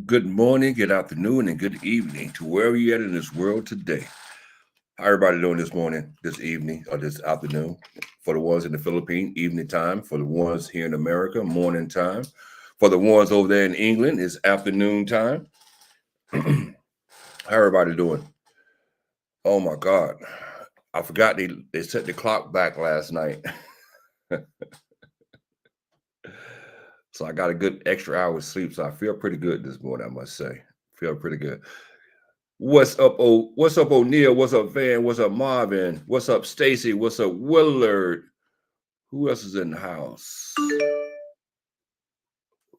Good morning, good afternoon, and good evening to wherever you're at in this world today. How everybody doing this morning, this evening, or this afternoon? For the ones in the Philippines, evening time. For the ones here in America, morning time. For the ones over there in England, it's afternoon time. How everybody doing? Oh my God. I forgot they set the clock back last night. So I got a good extra hour of sleep. So I feel pretty good this morning, I must say. Feel pretty good. What's up, O'Neil? What's up, Van? What's up, Marvin? What's up, Stacy? What's up, Willard? Who else is in the house?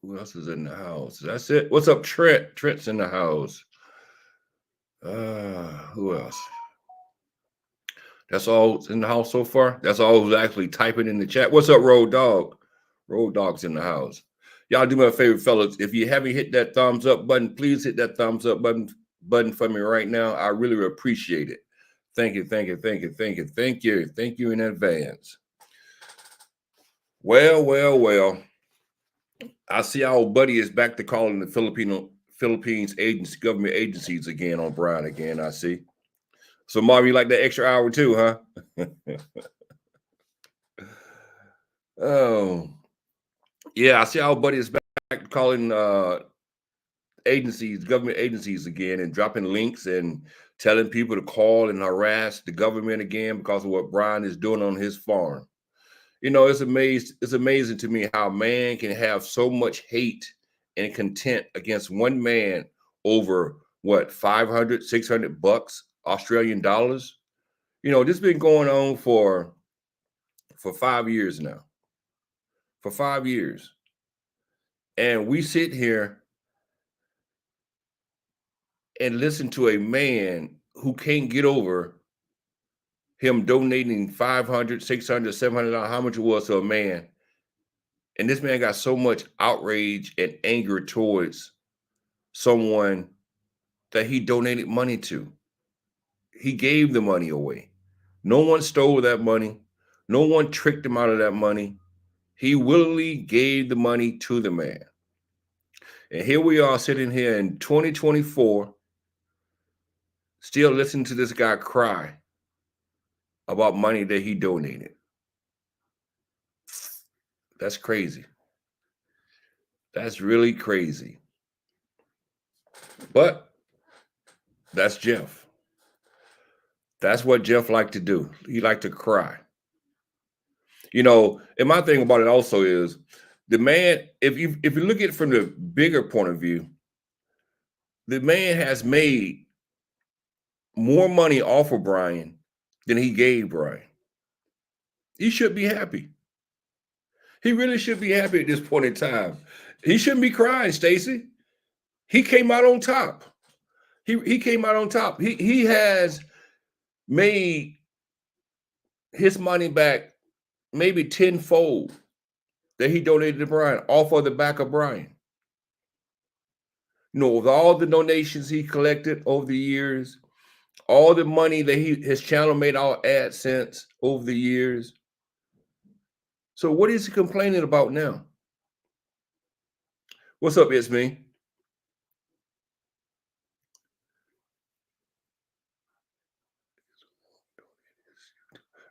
Who else is in the house? That's it. What's up, Trent? Trent's in the house. Who else? That's all in the house so far. That's all who's actually typing in the chat. What's up, Road Dog? Road Dog's in the house. Y'all do me a favor, fellas. If you haven't hit that thumbs up button, please hit that thumbs up button for me right now. I really appreciate it. Thank you, thank you, thank you, thank you, thank you, thank you in advance. Well. I see our buddy is back to calling the Philippines agency government agencies again on Brian again. I see. So Marvin, you like that extra hour too, huh? Oh, yeah. I see our buddy is back calling agencies, government agencies again, and dropping links and telling people to call and harass the government again because of what Brian is doing on his farm. It's amazing to me how man can have so much hate and content against one man over what 500, 600 bucks Australian dollars. This has been going on for 5 years now. For 5 years. And we sit here and listen to a man who can't get over him donating 500, 600, $700, how much it was to a man. And this man got so much outrage and anger towards someone that he donated money to. He gave the money away. No one stole that money. No one tricked him out of that money. He willingly gave the money to the man. And here we are sitting here in 2024, still listening to this guy cry about money that he donated. That's crazy. That's really crazy. But that's Jeff. That's what Jeff liked to do. He liked to cry. And my thing about it also is the man, if you look at it from the bigger point of view, the man has made more money off of Brian than he gave Brian. He should be happy. He really should be happy at this point in time. He shouldn't be crying, Stacy. He came out on top. He came out on top. He has made his money back maybe tenfold that he donated to Brian off of the back of Brian. With all the donations he collected over the years, all the money that his channel made all AdSense over the years. So what is he complaining about now? What's up, it's me?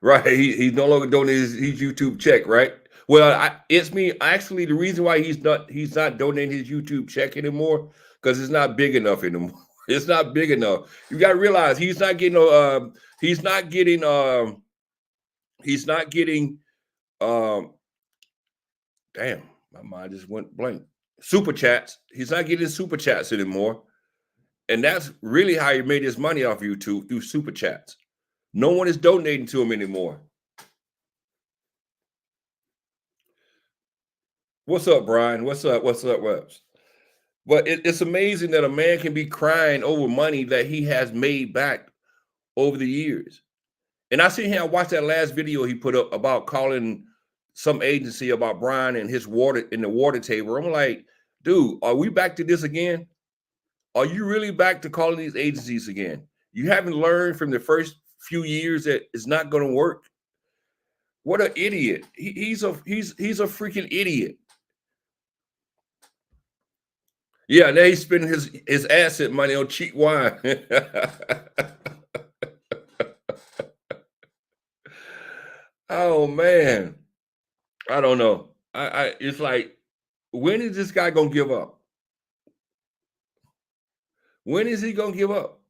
Right, he's no longer donating his YouTube check, right? Well, it's me. Actually, the reason why he's not donating his YouTube check anymore because it's not big enough anymore. It's not big enough. You got to realize he's not getting damn, my mind just went blank. Super chats. He's not getting super chats anymore. And that's really how he made his money off YouTube, through super chats. No one is donating to him anymore. What's up, Brian? What's up? Webs? But it's amazing that a man can be crying over money that he has made back over the years. And I sit here and watch that last video he put up about calling some agency about Brian and his water in the water table. I'm like, dude, are we back to this again? Are you really back to calling these agencies again? You haven't learned from the first few years that it's not going to work. What an idiot! He's a freaking idiot. Yeah, now he's spending his asset money on cheap wine. Oh man, I don't know. I it's like, when is this guy gonna give up? When is he gonna give up?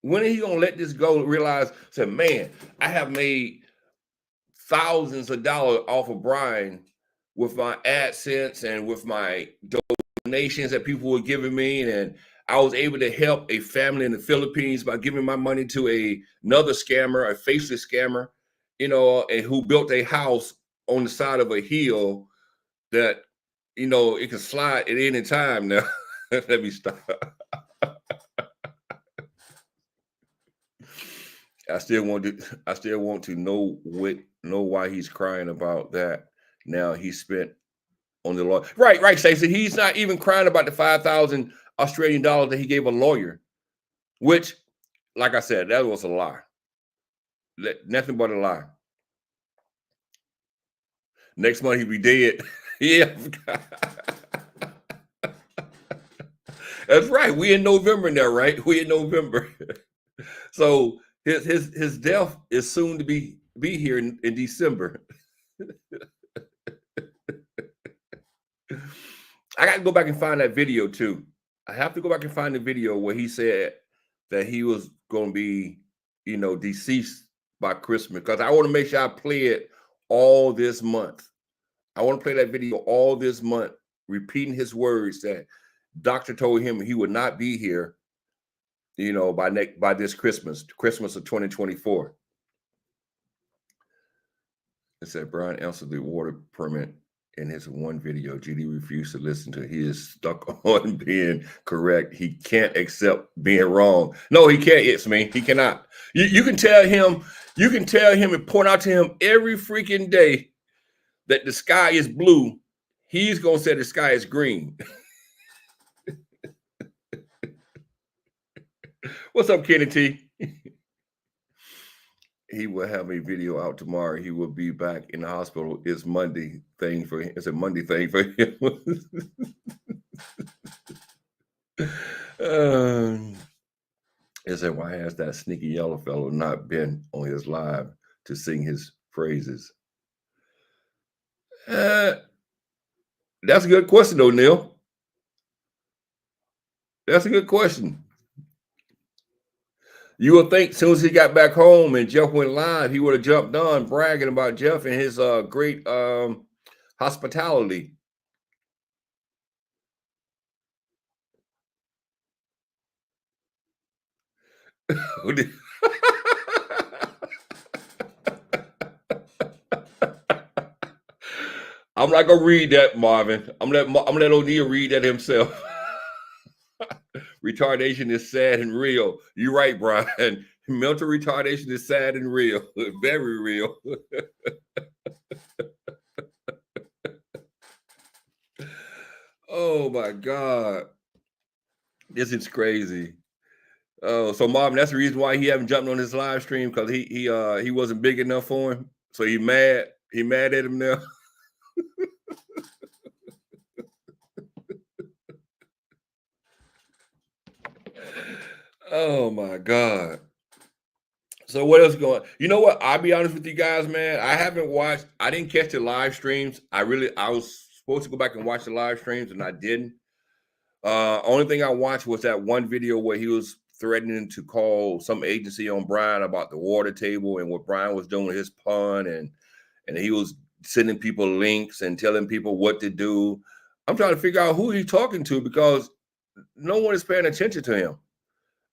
When is he gonna let this go? Realize, say, man, I have made thousands of dollars off of Brian with my AdSense and with my donations that people were giving me, and I was able to help a family in the Philippines by giving my money to another scammer, a faceless scammer, and who built a house on the side of a hill that, it can slide at any time now. Let me stop. I still want to know why he's crying about that. Now he spent on the law. Right, right, Stacey. He's not even crying about the 5,000 Australian dollars that he gave a lawyer, which, like I said, that was a lie. Nothing but a lie. Next month he'll be dead. Yeah. That's right. We in November now, right? We in November. So his death is soon to be here in December. I got to go back and find that video too. I have to go back and find the video where he said that he was going to be, deceased by Christmas, because I want to make sure I play it all this month. I want to play that video all this month, repeating his words that doctor told him he would not be here, by this Christmas of 2024. It said Brian answered the water permit in his one video. GD refused to listen to. He is stuck on being correct. He can't accept being wrong. No, he can't. It's me. He cannot. You can tell him. You can tell him and point out to him every freaking day that the sky is blue. He's gonna say the sky is green. What's up, Kenny T? He will have a video out tomorrow. He will be back in the hospital. It's Monday thing for him. It's a Monday thing for him. It said, why has that sneaky yellow fellow not been on his live to sing his praises? That's a good question, though, Neil. That's a good question. You would think as soon as he got back home and Jeff went live, he would have jumped on bragging about Jeff and his great hospitality. I'm not gonna read that, Marvin. I'm gonna let O'Neal read that himself. Retardation is sad and real. You're right, Brian. Mental retardation is sad and real. Very real. Oh my God. This is crazy. Oh, so Marvin, that's the reason why he haven't jumped on his live stream, because he wasn't big enough for him. So he mad at him now. Oh my God. So what else going? You know what? I'll be honest with you guys, man. I didn't catch the live streams. I was supposed to go back and watch the live streams, and I didn't. Only thing I watched was that one video where he was threatening to call some agency on Brian about the water table and what Brian was doing with his pun, and he was sending people links and telling people what to do. I'm trying to figure out who he's talking to, because no one is paying attention to him.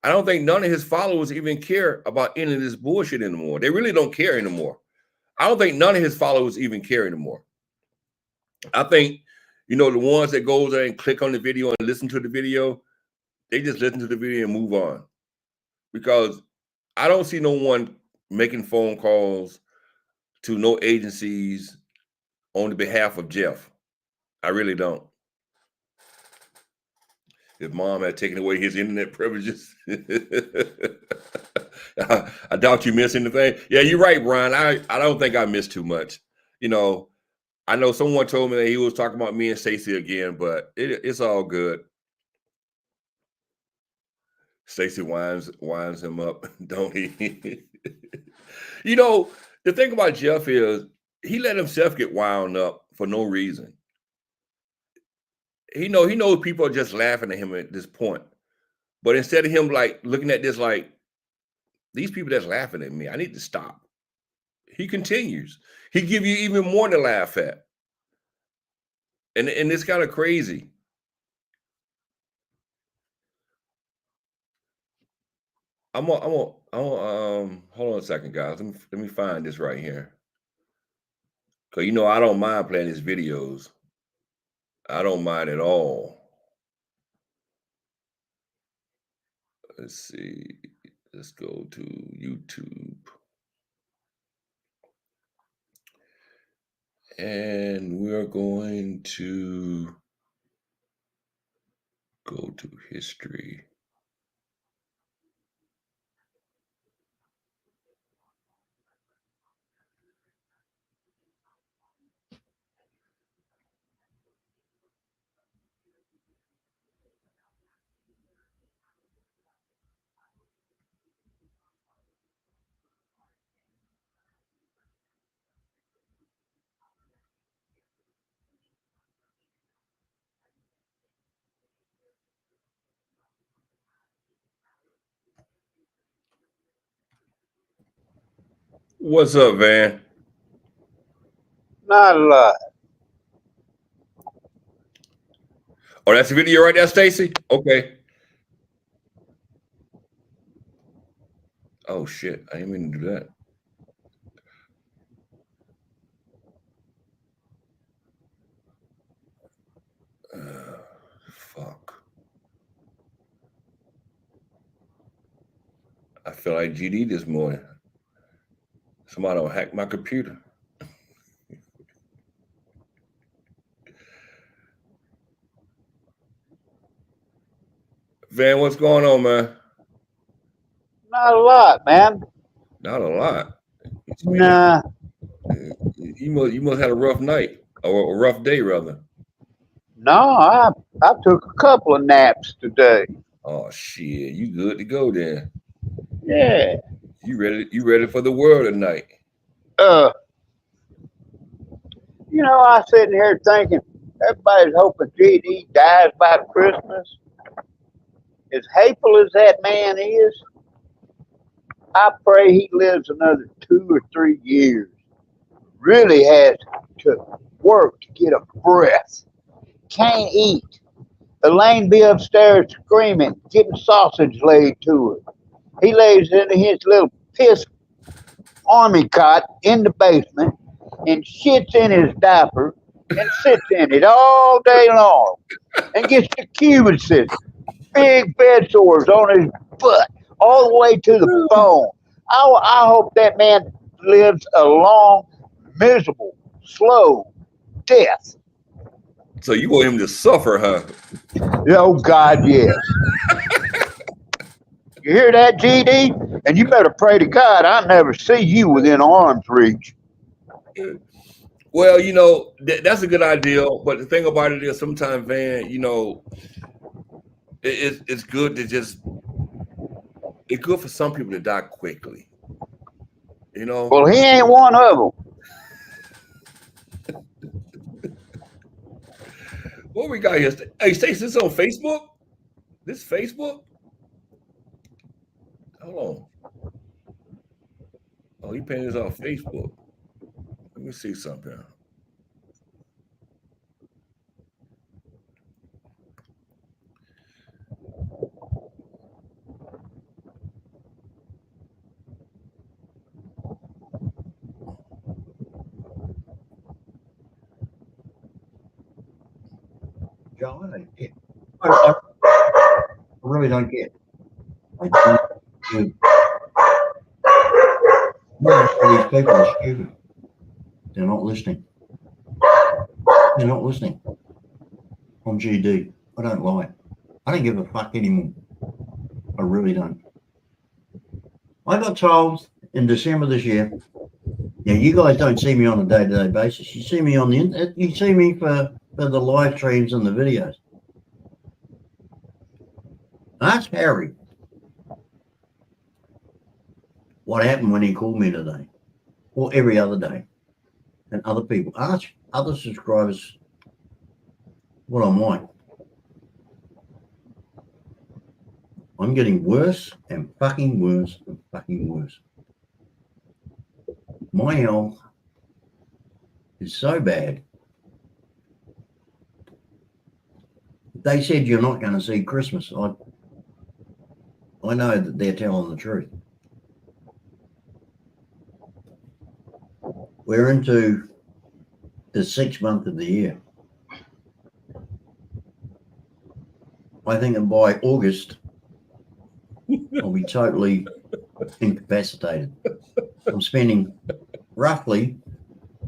I don't think none of his followers even care about any of this bullshit anymore. They really don't care anymore. I don't think none of his followers even care anymore. I think, the ones that go there and click on the video and listen to the video, they just listen to the video and move on. Because I don't see no one making phone calls to no agencies on the behalf of Jeff. I really don't. His mom had taken away his internet privileges. I doubt you missed anything. Yeah, you're right, Brian. I don't think I missed too much. I know someone told me that he was talking about me and Stacey again, but it's all good. Stacy winds him up, don't he? You know, the thing about Jeff is he let himself get wound up for no reason. He knows people are just laughing at him at this point. But instead of him like looking at this like these people that's laughing at me, I need to stop. He continues. He give you even more to laugh at. And it's kind of crazy. I'm hold on a second, guys. Let me find this right here. Cause I don't mind playing his videos. I don't mind at all. Let's see. Let's go to YouTube. And we're going to go to history. What's up, Van? Not a lot. Oh, that's the video right there, Stacy? Okay. Oh shit, I didn't mean to do that. Fuck. I feel like GD this morning. Somebody will hack my computer. Van, what's going on, man? Not a lot, man. Not a lot. Nah. You must have a rough night or a rough day, rather. No, I took a couple of naps today. Oh shit, you good to go then? Yeah. You ready for the world tonight? Uh, I was sitting here thinking everybody's hoping GD dies by Christmas. As hateful as that man is, I pray he lives another 2 or 3 years. Really has to work to get a breath. Can't eat. Elaine be upstairs screaming, getting sausage laid to her. He lays in his little piss army cot in the basement and shits in his diaper and sits in it all day long and gets the Cuban cyst, big bed sores on his butt, all the way to the bone. I hope that man lives a long, miserable, slow death. So you want him to suffer, huh? Oh, God, yes. You hear that, GD? And you better pray to God I never see you within arm's reach. Well, that's a good idea. But the thing about it is sometimes, Van, it's good to it's good for some people to die quickly. Well, he ain't one of them. What we got here? Hey, Stacey, this on Facebook? This Facebook? Hold on. Oh, he painted this on Facebook. Let me see something. John, I don't get. I really don't get. I don't get. Most of these people are stupid. They're not listening. They're not listening. On GD, I don't lie. I don't give a fuck anymore. I really don't. I got told in December this year. Yeah, you guys don't see me on a day-to-day basis. You see me on the internet. You see me for the live streams and the videos. Ask Harry. what happened when he called me today, or every other day, and other people, ask other subscribers what I'm like. I'm getting worse and fucking worse and fucking worse. My health is so bad. They said you're not going to see Christmas. I know that they're telling the truth. We're into the 6th month of the year. I think that by August, I'll be totally incapacitated. I'm spending roughly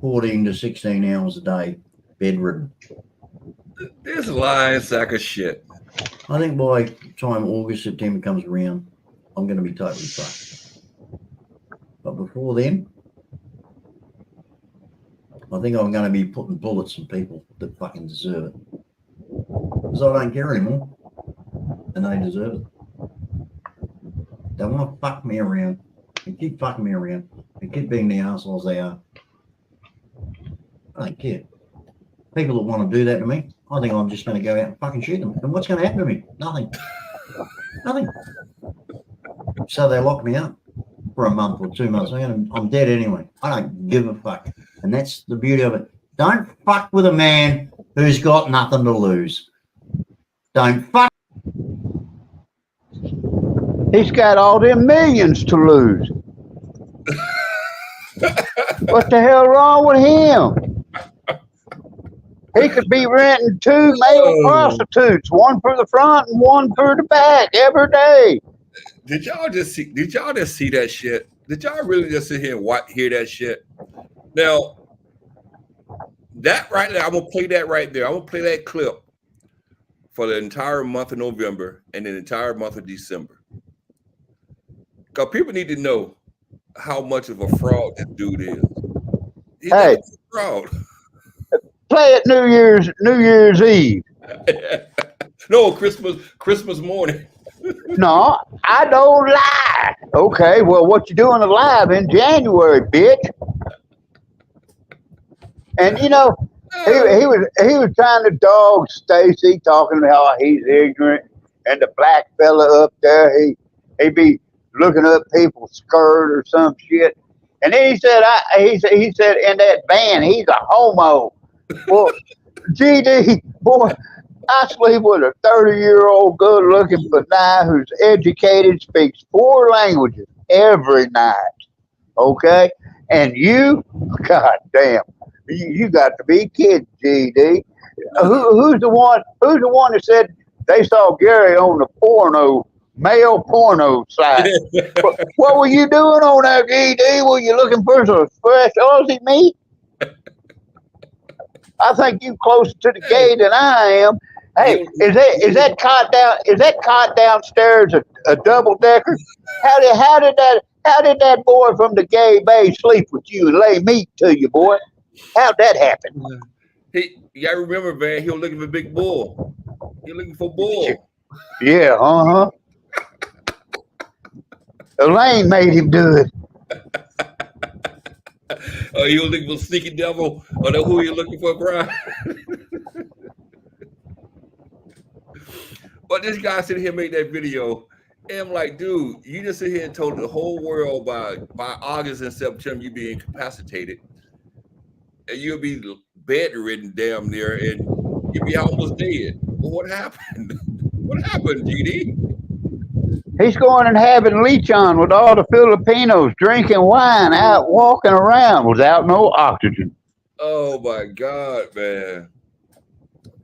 14 to 16 hours a day bedridden. This lying sack of shit. I think by the time August, September comes around, I'm going to be totally fucked. But before then, I think I'm going to be putting bullets in people that fucking deserve it. Because I don't care anymore. And they deserve it. They want to fuck me around and keep fucking me around and keep being the assholes they are. I don't care. People that want to do that to me, I think I'm just going to go out and fucking shoot them. And what's going to happen to me? Nothing. Nothing. So they lock me up for a month or 2 months. I'm dead anyway. I don't give a fuck. And that's the beauty of it. Don't fuck with a man who's got nothing to lose. Don't fuck. He's got all them millions to lose. What the hell wrong with him? He could be renting 2 male prostitutes, one for the front and one for the back every day. Did y'all just see that shit? Did y'all really just sit here and hear that shit? Now, that right there, I'm gonna play that right there. I'm gonna play that clip for the entire month of November and the entire month of December. Because people need to know how much of a fraud this dude is. He's Hey, a fraud. play it New Year's Eve. No, Christmas morning. No, I don't lie. Okay, well, what you doing alive in January, bitch? And you know, he was trying to dog Stacy, talking about how he's ignorant, and the black fella up there, he be looking up people's skirt or some shit. And then he said, he said in that band, he's a homo. Well, GD, boy, I sleep with a 30-year-old good-looking benign who's educated, speaks 4 languages every night. Okay? And you, god damn, you got to be kidding, GD. Who's the one that said they saw Gary on the male porno site? What were you doing on that, GD? Were you looking for some fresh Aussie meat? I think you closer to the gay than I am. Hey, is that cot downstairs a double decker? How did that boy from the gay bay sleep with you and lay meat to you, boy? How'd that happen? You gotta remember, man, he was looking for big bull. He was looking for bull. Yeah, Elaine made him do it. Oh, he was looking for sneaky devil, or who you looking for, Brian? But this guy sitting here made that video, and I'm like, dude, you just sit here and told the whole world by August and September you be incapacitated, and you'll be bedridden damn near, and you'll be almost dead. Well, what happened? What happened, GD? He's going and having lechon with all the Filipinos, drinking wine, out walking around without no oxygen. Oh my God, man.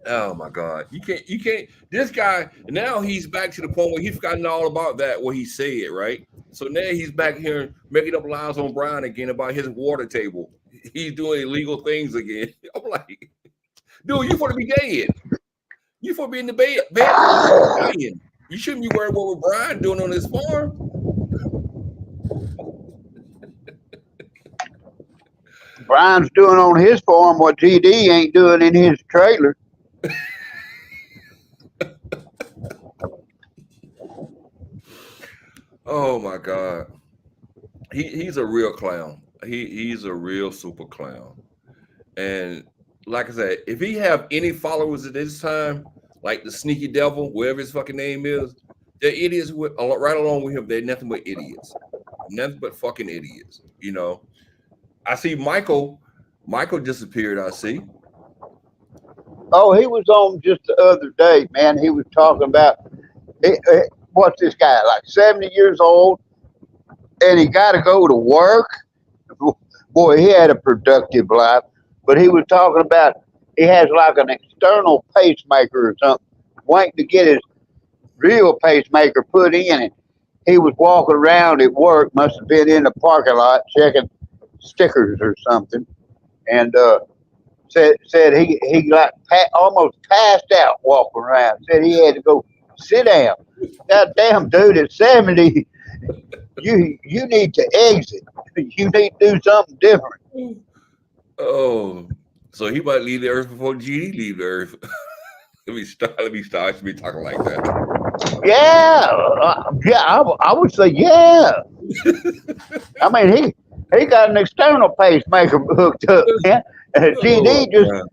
Oh my God. You can't, this guy, now he's back to the point where he's forgotten all about that, what he said, right? So now he's back here making up lies on Brian again about his water table. He's doing illegal things again. I'm like, dude, you want to be dead. You for be in the bed dying. You shouldn't be worried what Brian doing on his farm. Brian's doing on his farm what GD ain't doing in his trailer. Oh my God. he's a real clown. He's a real super clown. And like I said, if he have any followers at this time, like the sneaky devil, whatever his fucking name is, they're idiots right along with him. They're nothing but idiots. Nothing but fucking idiots. You know. I see Michael. Michael disappeared, I see. Oh, he was on just the other day, man. He was talking about what's this guy, like 70 years old, and he got to go to work. Boy, he had a productive life, but he was talking about he has like an external pacemaker or something, waiting to get his real pacemaker put in. And he was walking around at work, must have been in the parking lot checking stickers or something, and said he like almost passed out walking around. Said he had to go sit down. God damn, dude, at 70, you need to exit. You need to do something different. Oh, so he might leave the earth before GD leave the earth. Let me start. Let me start. I should be talking like that. Yeah, I would say yeah. I mean, he got an external pacemaker hooked up, man. Oh, man.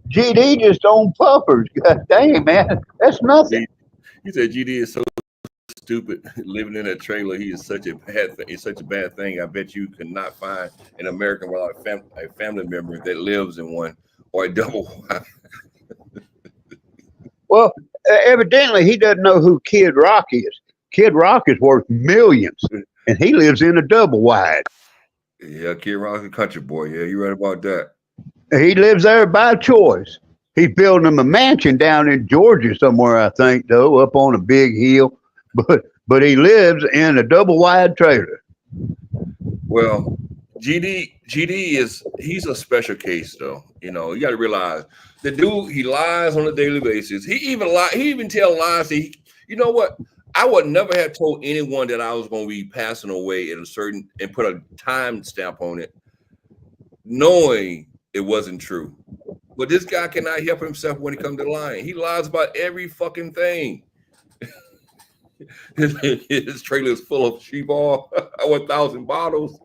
GD just on puffers. God dang, man, that's nothing. He said GD is so stupid living in a trailer. He is such a bad thing. It's such a bad thing. I bet you could not find an American without a family member that lives in one or a double wide. Well, evidently he doesn't know who Kid Rock is. Kid Rock is worth millions, and he lives in a double wide. Yeah, Kid Rock's a country boy. Yeah, you're right about that. He lives there by choice. He's building him a mansion down in Georgia somewhere, I think, though, up on a big hill. But he lives in a double wide trailer. Well, GD he's a special case though. You know, you got to realize the dude, he lies on a daily basis. He even tell lies. You know what? I would never have told anyone that I was going to be passing away at a certain and put a time stamp on it, knowing it wasn't true. But this guy cannot help himself when it comes to lying. He lies about every fucking thing. His trailer is full of sheep oil, 1,000 bottles.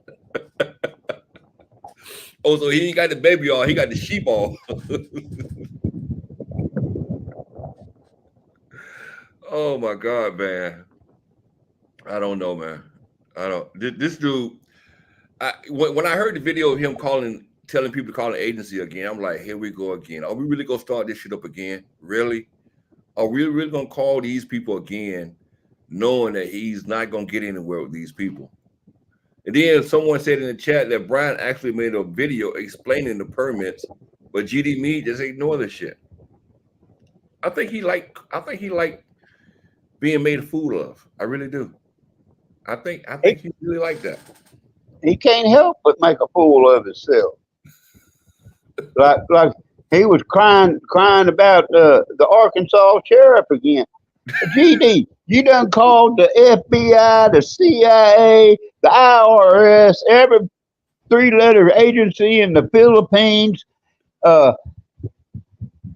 Oh, so he ain't got the baby oil, he got the sheep oil. Oh my God, man. I don't know, man. I don't. This dude. When I heard the video of him telling people to call an agency again, I'm like, here we go again. Are we really gonna start this shit up again? Really? Are we really gonna call these people again, knowing that he's not gonna get anywhere with these people? And then someone said in the chat that Brian actually made a video explaining the permits, but GD Mead just ignore the shit. I think he like being made a fool of. I really do. I think he really like that. He can't help but make a fool of himself. Like he was crying about the Arkansas sheriff again. GD, you done called the FBI, the CIA, the IRS, every three-letter agency in the Philippines, and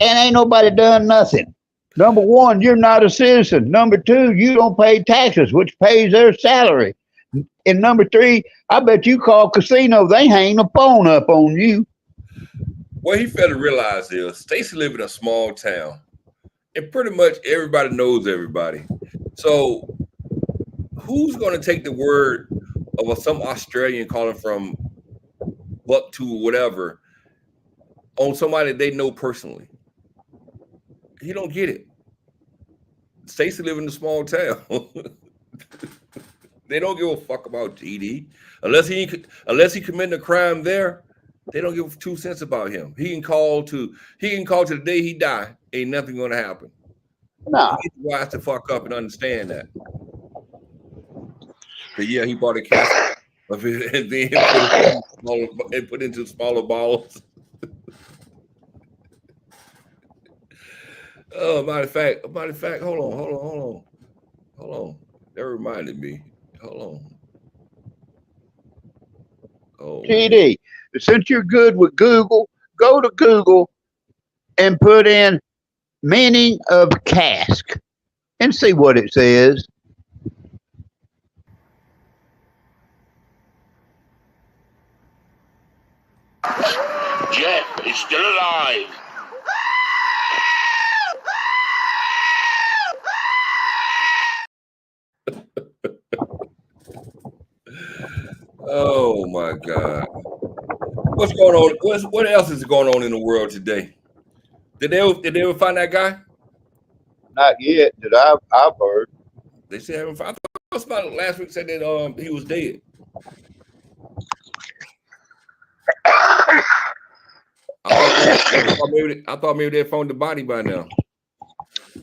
ain't nobody done nothing. Number one, you're not a citizen. Number two, you don't pay taxes, which pays their salary. And number three, I bet you call casino, they hang the phone up on you. What he failed to realize is Stacy live in a small town, and pretty much everybody knows everybody. So who's going to take the word of some Australian calling from Buck to whatever on somebody they know personally? He don't get it. Stacy live in a small town. They don't give a fuck about GD unless he committed a crime there. They don't give 2 cents about him. He can call to the day he die. Ain't nothing going to happen. No. He needs to wise to fuck up and understand that. But yeah, he bought a casket of it and then put into smaller balls. Oh, matter of fact, hold on. That reminded me. Hold on. Oh, GD, since you're good with Google, go to Google and put in meaning of cask and see what it says. Jeff is still alive. Oh my God. What's going on? What else is going on in the world today? Did they ever find that guy? Not yet that I've heard. They still haven't found. I thought it was about last week said that he was dead. I thought maybe they found the body by now.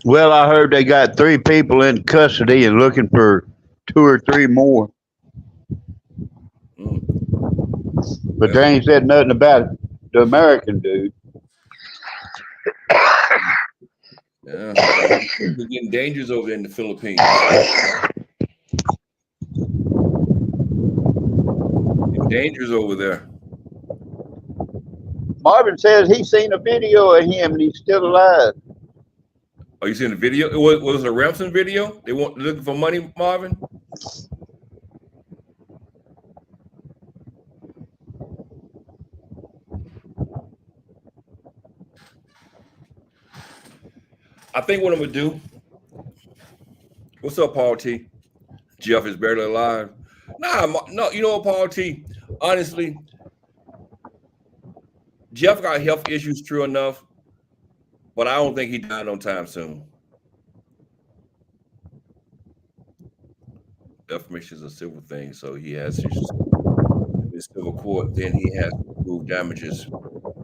Well, I heard they got 3 people in custody and looking for 2 or 3 more. But they ain't said nothing about the American dude. Yeah, we're getting dangerous over there in the Philippines. Dangerous over there. Marvin says he's seen a video of him and he's still alive. Oh, you seen the video? It was a ransom video. They want looking for money, Marvin. I think what I'm gonna do. What's up, Paul T? Jeff is barely alive. No, you know what, Paul T? Honestly, Jeff got health issues, true enough, but I don't think he died on time soon. Defamation is a civil thing, so he has his civil court. Then he has to prove damages,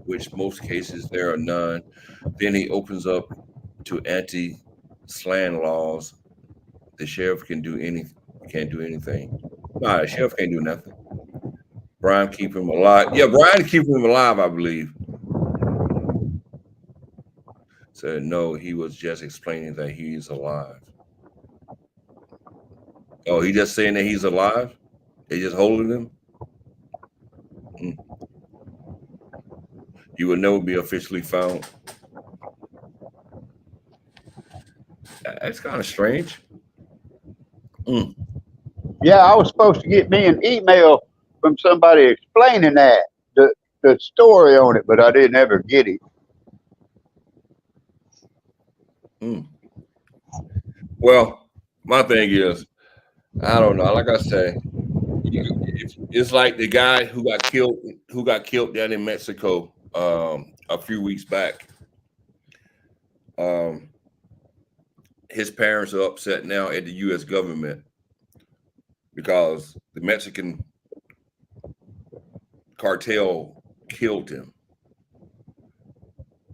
which most cases there are none. Then he opens up to anti-sland laws. The sheriff can't do anything. Nah, the sheriff can't do nothing. Brian keep him alive. Yeah, Brian keep him alive, I believe. Said no, he was just explaining that he's alive. Oh, he just saying that he's alive? They just holding him? He will never be officially found. That's kind of strange. Yeah, I was supposed to get me an email from somebody explaining that, the story on it, but I didn't ever get it. Well, my thing is, I don't know. Like I say, it's like the guy who got killed down in Mexico a few weeks back. His parents are upset now at the U.S. government because the Mexican cartel killed him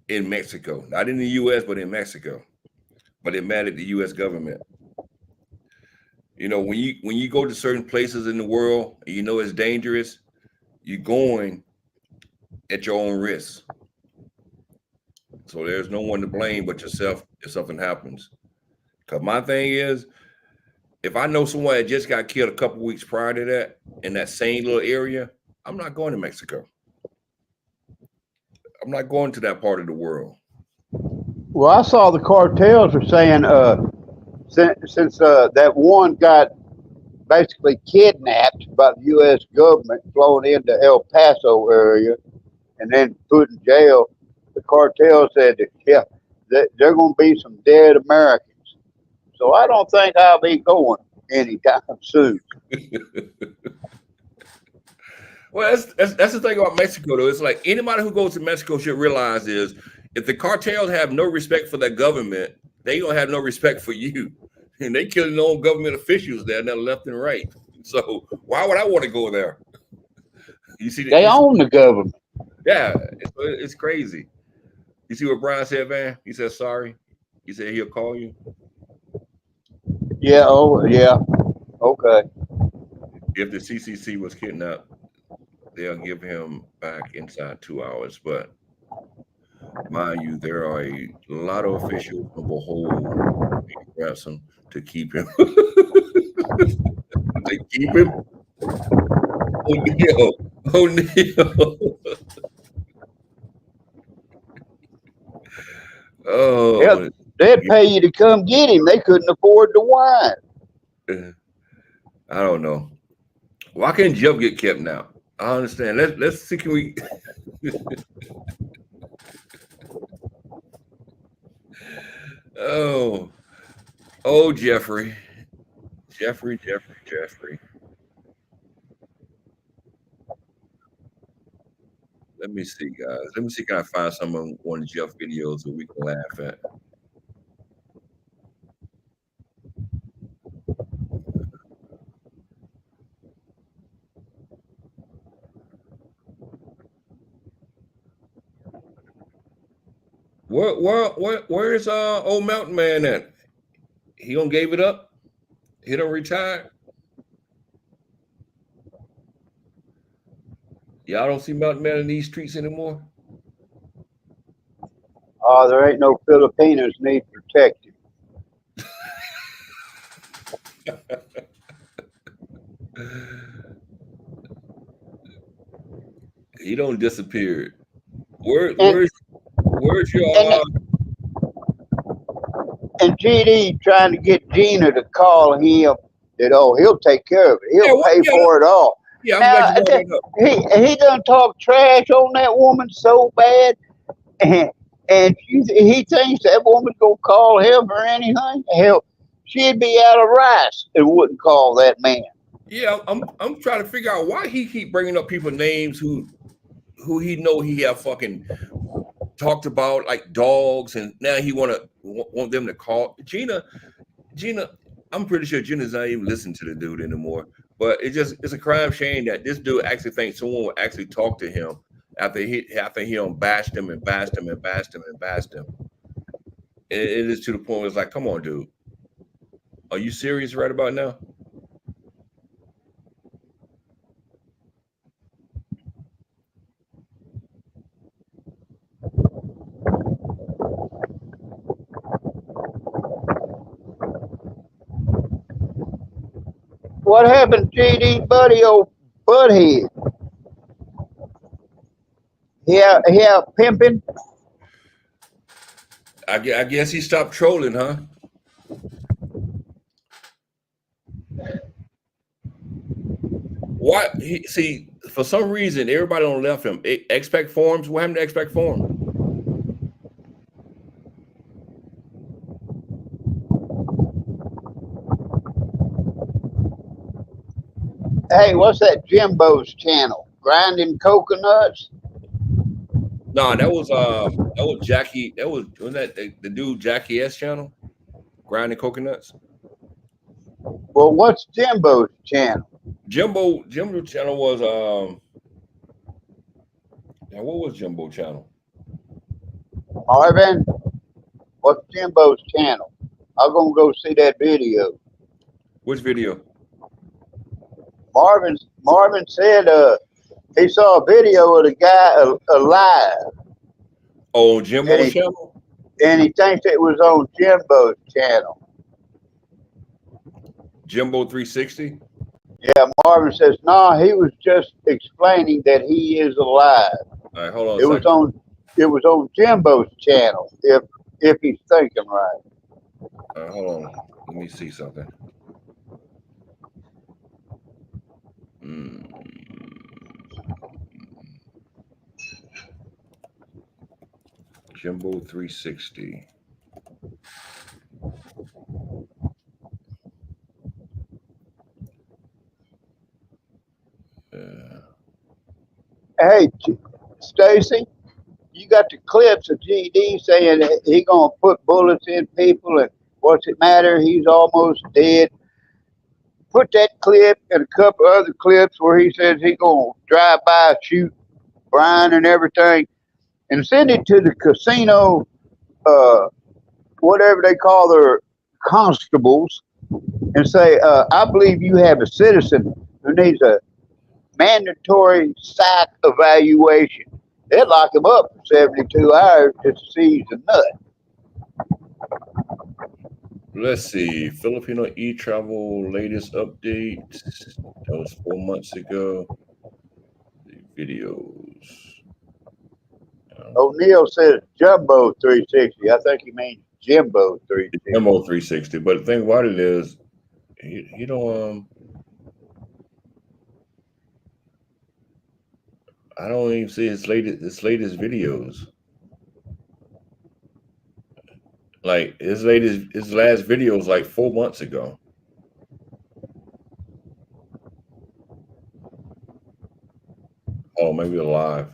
in Mexico, not in the U.S., but in Mexico. But they're mad at the U.S. government. You know, when you go to certain places in the world and you know it's dangerous, you're going at your own risk. So there's no one to blame but yourself if something happens. Because my thing is, if I know someone that just got killed a couple weeks prior to that in that same little area, I'm not going to Mexico. I'm not going to that part of the world. Well, I saw the cartels are saying since that one got basically kidnapped by the U.S. government, flown into El Paso area, and then put in jail, the cartel said that, yeah, they're going to be some dead Americans. So I don't think I'll be going anytime soon. Well, that's the thing about Mexico, though. It's like anybody who goes to Mexico should realize is if the cartels have no respect for their government, they don't have no respect for you. And they killing their own government officials there, now left and right. So why would I want to go there? You see, they own the government. Yeah, it's crazy. You see what Brian said, man? He said sorry. He said he'll call you. Yeah. Oh, yeah. Okay. If the CCC was kidnapped, they'll give him back inside 2 hours. But mind you, there are a lot of officials who will hold ransom to keep him. They keep him. O'Neal. Oh, yeah, they'd pay you to come get him. They couldn't afford the wine. I don't know. Why can't Jeff get kept now? I understand. Let's see. Can we Oh, Jeffrey. Jeffrey. Let me see, guys. Let me see. Can I find some of one of Jeff videos that we can laugh at? Where's old Mountain Man at? He don't gave it up? He don't retire? Y'all don't see Mountain Man in these streets anymore? Oh, there ain't no Filipinos need protecting. He don't disappear. And Where's your and and GD trying to get Gina to call him that he'll take care of it. He'll pay for it all. yeah, I'm Now glad you brought that up. he done talk trash on that woman so bad, and he thinks that woman's gonna call him or anything. Hell, she'd be out of rice and wouldn't call that man. Yeah, I'm trying to figure out why he keep bringing up people names who he know he have fucking talked about like dogs, and now he want them to call Gina. I'm pretty sure Gina's not even listening to the dude anymore. But it's a crime shame that this dude actually thinks someone will actually talk to him after he bashed him and bashed him and bashed him and bashed him. And it is to the point where it's like, come on, dude. Are you serious right about now? What happened to GD Buddy, old butthead? He out pimping. I guess he stopped trolling, huh? Why? See, for some reason, everybody on left him. Expect forms. What happened to expect form? Hey, what's that Jimbo's channel? Grinding coconuts? No, that was Jackie. Wasn't that the dude Jackie S channel? Grinding coconuts. Well, what's Jimbo's channel? Jimbo channel was now what was Jimbo channel? Marvin, what's Jimbo's channel? I'm gonna go see that video. Which video? Marvin said he saw a video of the guy alive, Oh, Jimbo and channel? he thinks it was on Jimbo's channel. Jimbo 360? Yeah, Marvin says, no, he was just explaining that he is alive. All right, hold on a It was second. on Jimbo's channel, if he's thinking right. Hold on. Let me see something. Jimbo 360. Hey, Stacy, you got the clips of GD saying that he gonna put bullets in people, and what's it matter? He's almost dead. Put that clip and a couple other clips where he says he gonna drive by, shoot Brian and everything, and send it to the casino, whatever they call their constables, and say, I believe you have a citizen who needs a mandatory psych evaluation. They'll lock him up for 72 hours just to see he's a nut. Let's see. Filipino e-travel latest update. That was 4 months ago. The videos. O'Neill says Jumbo 360. I think he means Jimbo 360. Jimbo 360. But the thing about it is, he don't I don't even see his latest videos. Like his last video was like 4 months ago. Oh, maybe alive.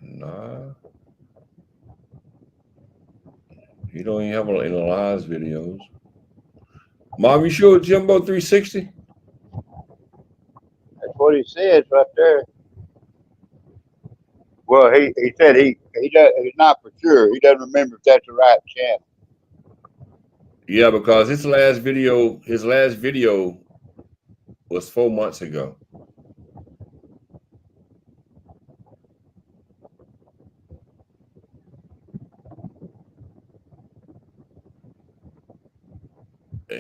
Nah, he don't even have any live videos. Mom, you sure it's Jumbo 360? That's what he says right there. Well, he said he's not for sure. He doesn't remember if that's the right channel. Yeah, because his last video was 4 months ago.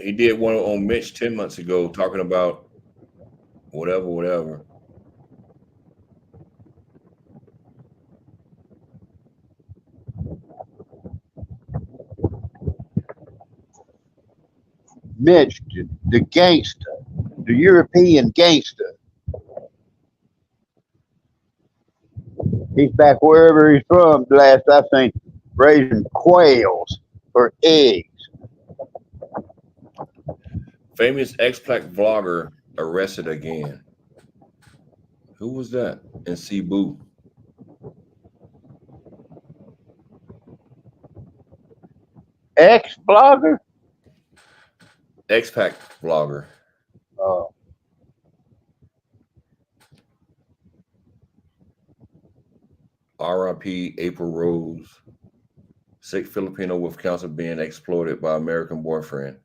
He did one on Mitch 10 months ago talking about whatever. Mitch, the gangster, the European gangster. He's back wherever he's from. Last I seen, raising quails for eggs. Famous ex-Pac vlogger arrested again. Who was that? In Cebu. Ex blogger. Ex-Pac vlogger. Oh, R.I.P. April Rose. Sick Filipino with cancer being exploited by American boyfriend.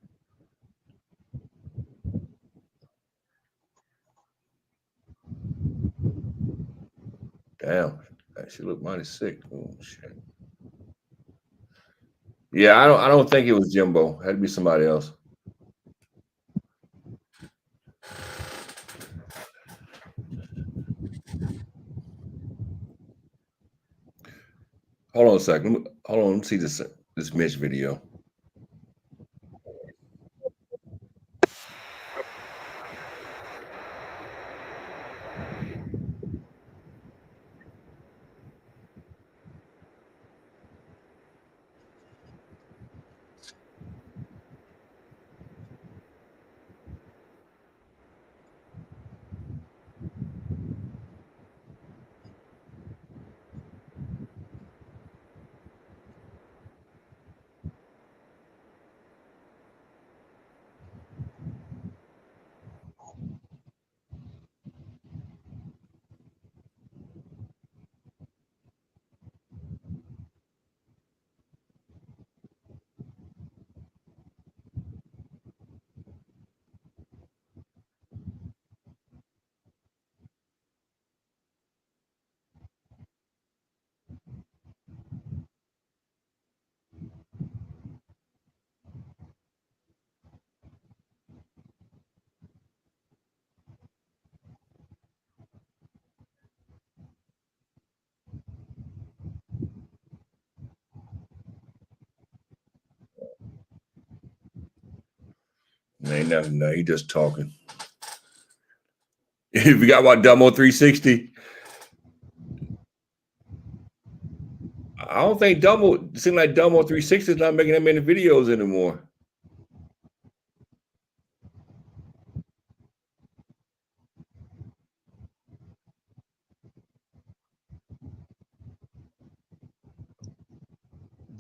Damn, she looked mighty sick. Oh shit. Yeah, I don't think it was Jimbo. Had to be somebody else. Hold on a second. Hold on. Let me see this Mitch video. Ain't nothing. No, he just talking. If you got about Dumbo 360, I don't think Dumbo. It seems like Dumbo 360 is not making that many videos anymore.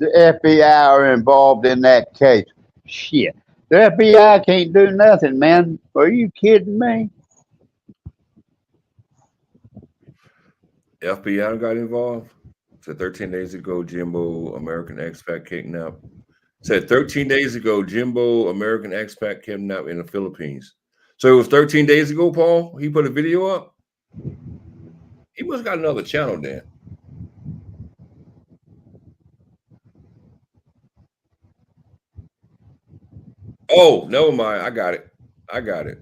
the FBI are involved in that case. Shit, the FBI can't do nothing, man. Are you kidding me? FBI got involved. Said 13 days ago, Jimbo, American expat kidnapped. Said 13 days ago, Jimbo, American expat kidnapped in the Philippines. So it was 13 days ago, Paul. He put a video up. He must have got another channel then. Oh, never mind. I got it. I got it.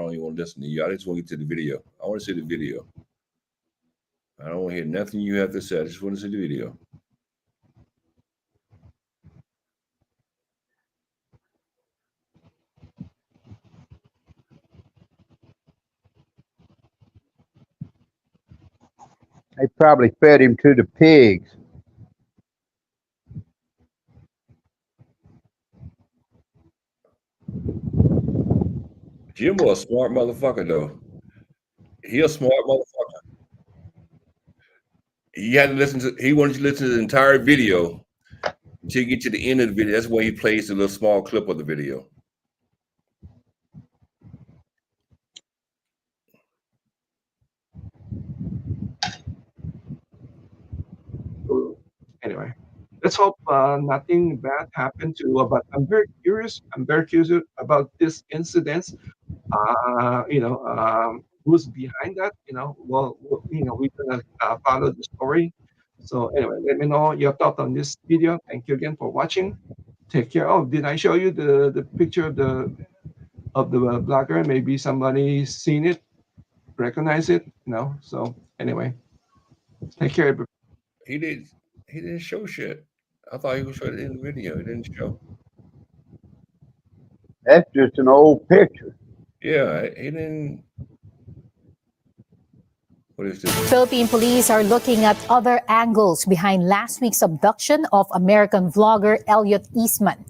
don't even want to listen to you. I just want to get to the video. I want to see the video. I don't want to hear nothing you have to say. I just want to see the video. They probably fed him to the pigs. Jim was a smart motherfucker, though. He a smart motherfucker. He had to listen to. He wanted you to listen to the entire video until you get to the end of the video. That's why he plays a little small clip of the video. Anyway, let's hope nothing bad happened to. But I'm very curious. I'm very curious about this incident. Who's behind that? Well, we're gonna follow the story. So anyway, let me know your thought on this video. Thank you again for watching. Take care. Oh, did I show you the picture of the blogger? Maybe somebody seen it, recognize it. So anyway, take care. He didn't show shit. I thought he was showing it in the video. He didn't show. That's just an old picture. Yeah, he didn't. What is this? Philippine police are looking at other angles behind last week's abduction of American vlogger Elliot Eastman.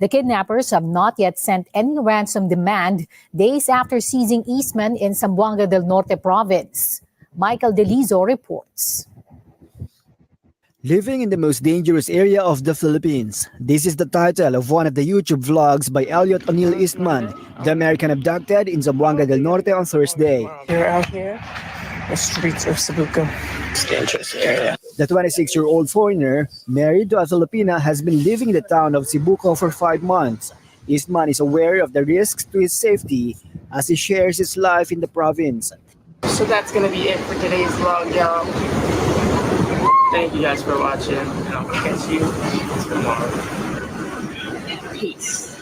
The kidnappers have not yet sent any ransom demand days after seizing Eastman in Zamboanga del Norte province. Michael Delizo reports. Living in the most dangerous area of the Philippines. This is the title of one of the YouTube vlogs by Elliot O'Neill Eastman, the American abducted in Zamboanga del Norte on Thursday. You're out here, the streets of Cebuco. It's a dangerous area. The 26-year-old foreigner, married to a Filipina, has been living in the town of Cebuco for 5 months. Eastman is aware of the risks to his safety as he shares his life in the province. So that's gonna be it for today's vlog, y'all. Thank you guys for watching, and I'll catch you tomorrow. Peace.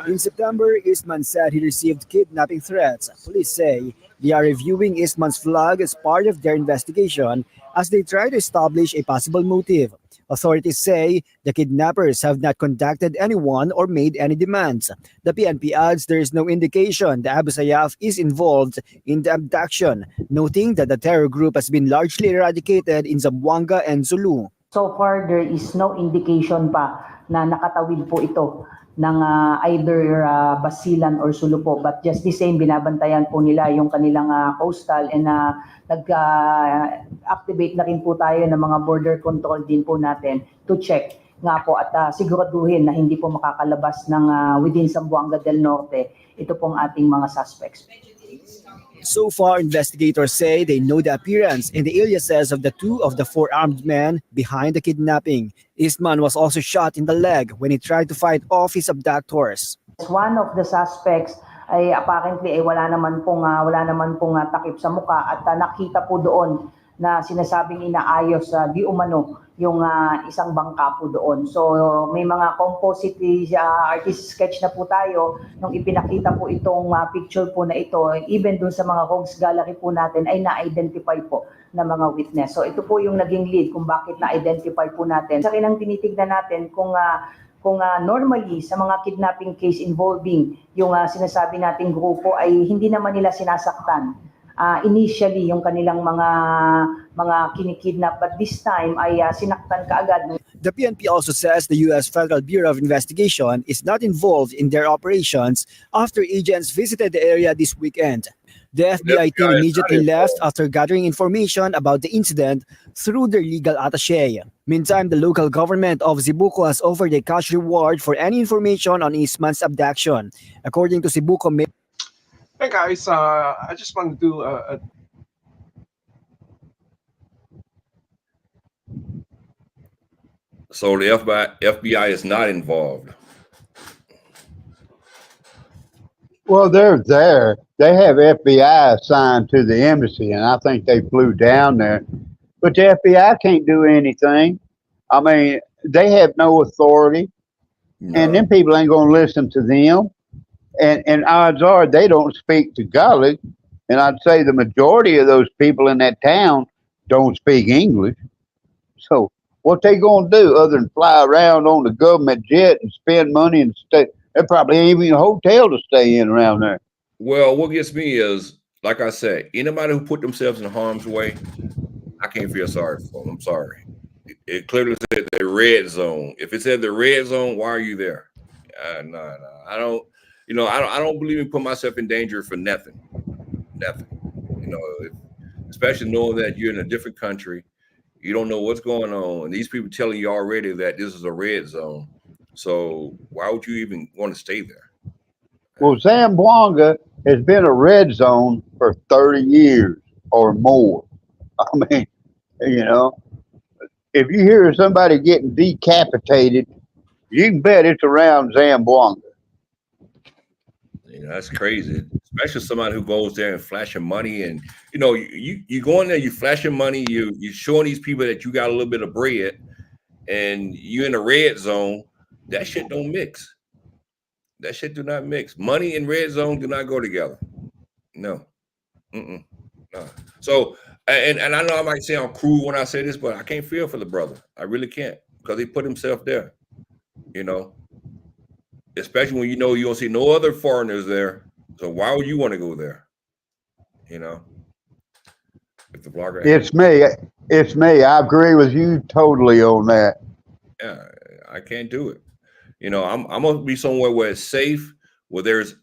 In September, Eastman said he received kidnapping threats. Police say they are reviewing Eastman's vlog as part of their investigation as they try to establish a possible motive. Authorities say the kidnappers have not contacted anyone or made any demands. The PNP adds there is no indication the Abu Sayyaf is involved in the abduction, noting that the terror group has been largely eradicated in Zamboanga and Zulu. So far, there is no indication pa na nakatawid po ito ng either Basilan or Sulu po. But just the same, binabantayan po nila yung kanilang coastal and nag-activate na rin po tayo ng mga border control din po natin to check nga po at siguraduhin na hindi po makakalabas ng within Zamboanga del Norte ito pong ating mga suspects. So far, investigators say they know the appearance and the aliases of the 2 of the 4 armed men behind the kidnapping. Eastman was also shot in the leg when he tried to fight off his abductors. One of the suspects ay apparently ay wala naman pong takip sa mukha at nakita po doon na sinasabing inaayos di umano yung isang bangka po doon. So may mga composite artist sketch na po tayo nung ipinakita po itong picture po na ito. Even doon sa mga rogues gallery po natin ay na-identify po na mga witness. So ito po yung naging lead kung bakit na-identify po natin. Sa kinang tinitignan natin kung normally sa mga kidnapping case involving yung sinasabi nating grupo ay hindi naman nila sinasaktan. Initially yung kanilang mga kinikidnap, but this time ay sinaktan kaagad. The PNP also says the U.S. Federal Bureau of Investigation is not involved in their operations after agents visited the area this weekend. The FBI team immediately left after gathering information about the incident through their legal attaché. Meantime, the local government of Cebuco has offered a cash reward for any information on Eastman's abduction. According to Cebuco Mayor. Hey guys, I just want to do So the FBI is not involved. Well, they're there. They have FBI assigned to the embassy, and I think they flew down there. But the FBI can't do anything. I mean, they have no authority, and them people ain't going to listen to them. and odds are they don't speak Tagalog, and I'd say the majority of those people in that town don't speak English. So what they gonna do other than fly around on the government jet and spend money and stay? There probably ain't even a hotel to stay in around there. Well, what gets me is, like I said, anybody who put themselves in harm's way, I can't feel sorry for them. I'm sorry. It clearly said the red zone. If it said the red zone, why are you there? No. I don't. I don't believe in putting myself in danger for nothing. Nothing. You know, if, especially knowing that you're in a different country, you don't know what's going on, and these people telling you already that this is a red zone. So why would you even want to stay there? Well, Zamboanga has been a red zone for 30 years or more. I mean, you know, if you hear of somebody getting decapitated, you can bet it's around Zamboanga. That's crazy. Especially somebody who goes there and flashing money, and you go in there, you flashing money, you showing these people that you got a little bit of bread, and you in the red zone. That shit don't mix. That shit do not mix. Money and red zone do not go together. No. Mm-mm. No. So, and I know I might sound cruel when I say this, but I can't feel for the brother. I really can't, because he put himself there. You know, especially when you don't see no other foreigners there. So why would you want to go there? You know, if the blogger, It's me. It's me. I agree with you totally on that. yeah, I can't do it. I'm gonna be somewhere where it's safe, where there's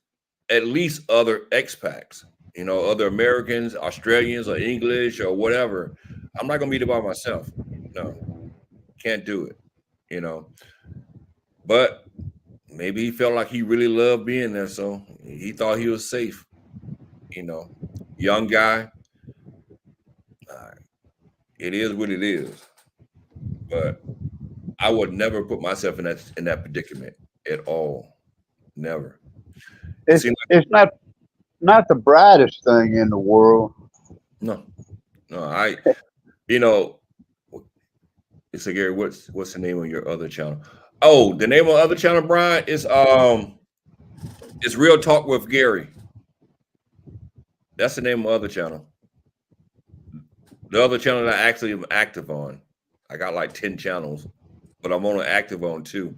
at least other expats. Other Americans, Australians, or English, or whatever. I'm not gonna be there by myself. No, can't do it. You know, but maybe he felt like he really loved being there, so he thought he was safe. You know, young guy. Uh, it is what it is. But I would never put myself in that predicament at all. Never. It seemed It's not the brightest thing in the world. like no. You know, it's like, Gary. What's the name of your other channel? Oh, the name of the other channel, Brian, is it's Real Talk with Gary. That's the name of the other channel. The other channel that I actually am active on. I got like 10 channels, but I'm only active on 2.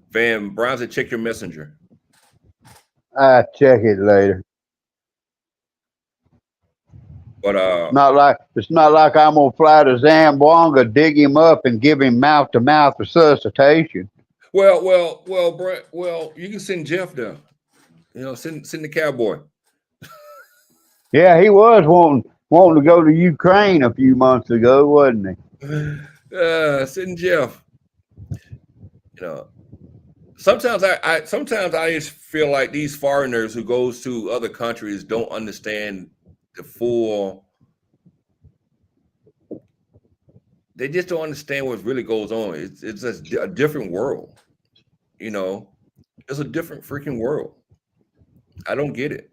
Van Brian said, check your messenger. I check it later. But It's not like I'm gonna fly to Zamboanga, dig him up, and give him mouth to mouth resuscitation. well, you can send Jeff there. Send the cowboy. Yeah, he was wanting to go to Ukraine a few months ago, wasn't he? Send Jeff. Sometimes I just feel like these foreigners who goes to other countries don't understand the full. They just don't understand what really goes on. It's just a different world. It's a different freaking world. I don't get it.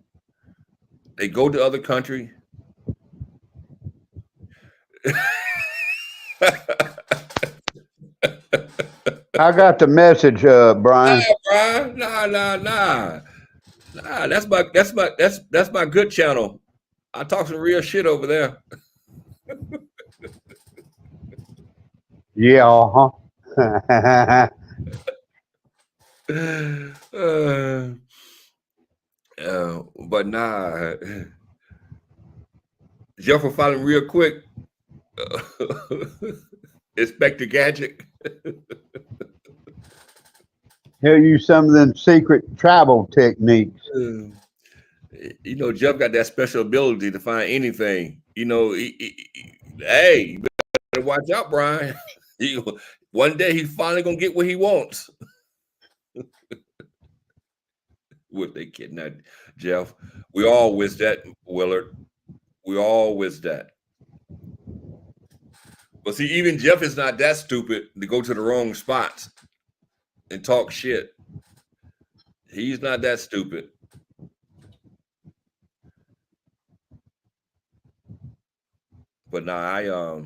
They go to other country. I got the message, Brian. Brian. Nah. That's my good channel. I talk some real shit over there. Yeah, huh. But nah, Jeff will follow real quick. Inspector Gadget. He'll use some of them secret travel techniques. Jeff got that special ability to find anything. Hey, you better watch out, Brian. One day he's finally gonna get what he wants. What they kidnap Jeff? We all wish that, Willard. We all wish that. But see, even Jeff is not that stupid to go to the wrong spots and talk shit. He's not that stupid. But nah,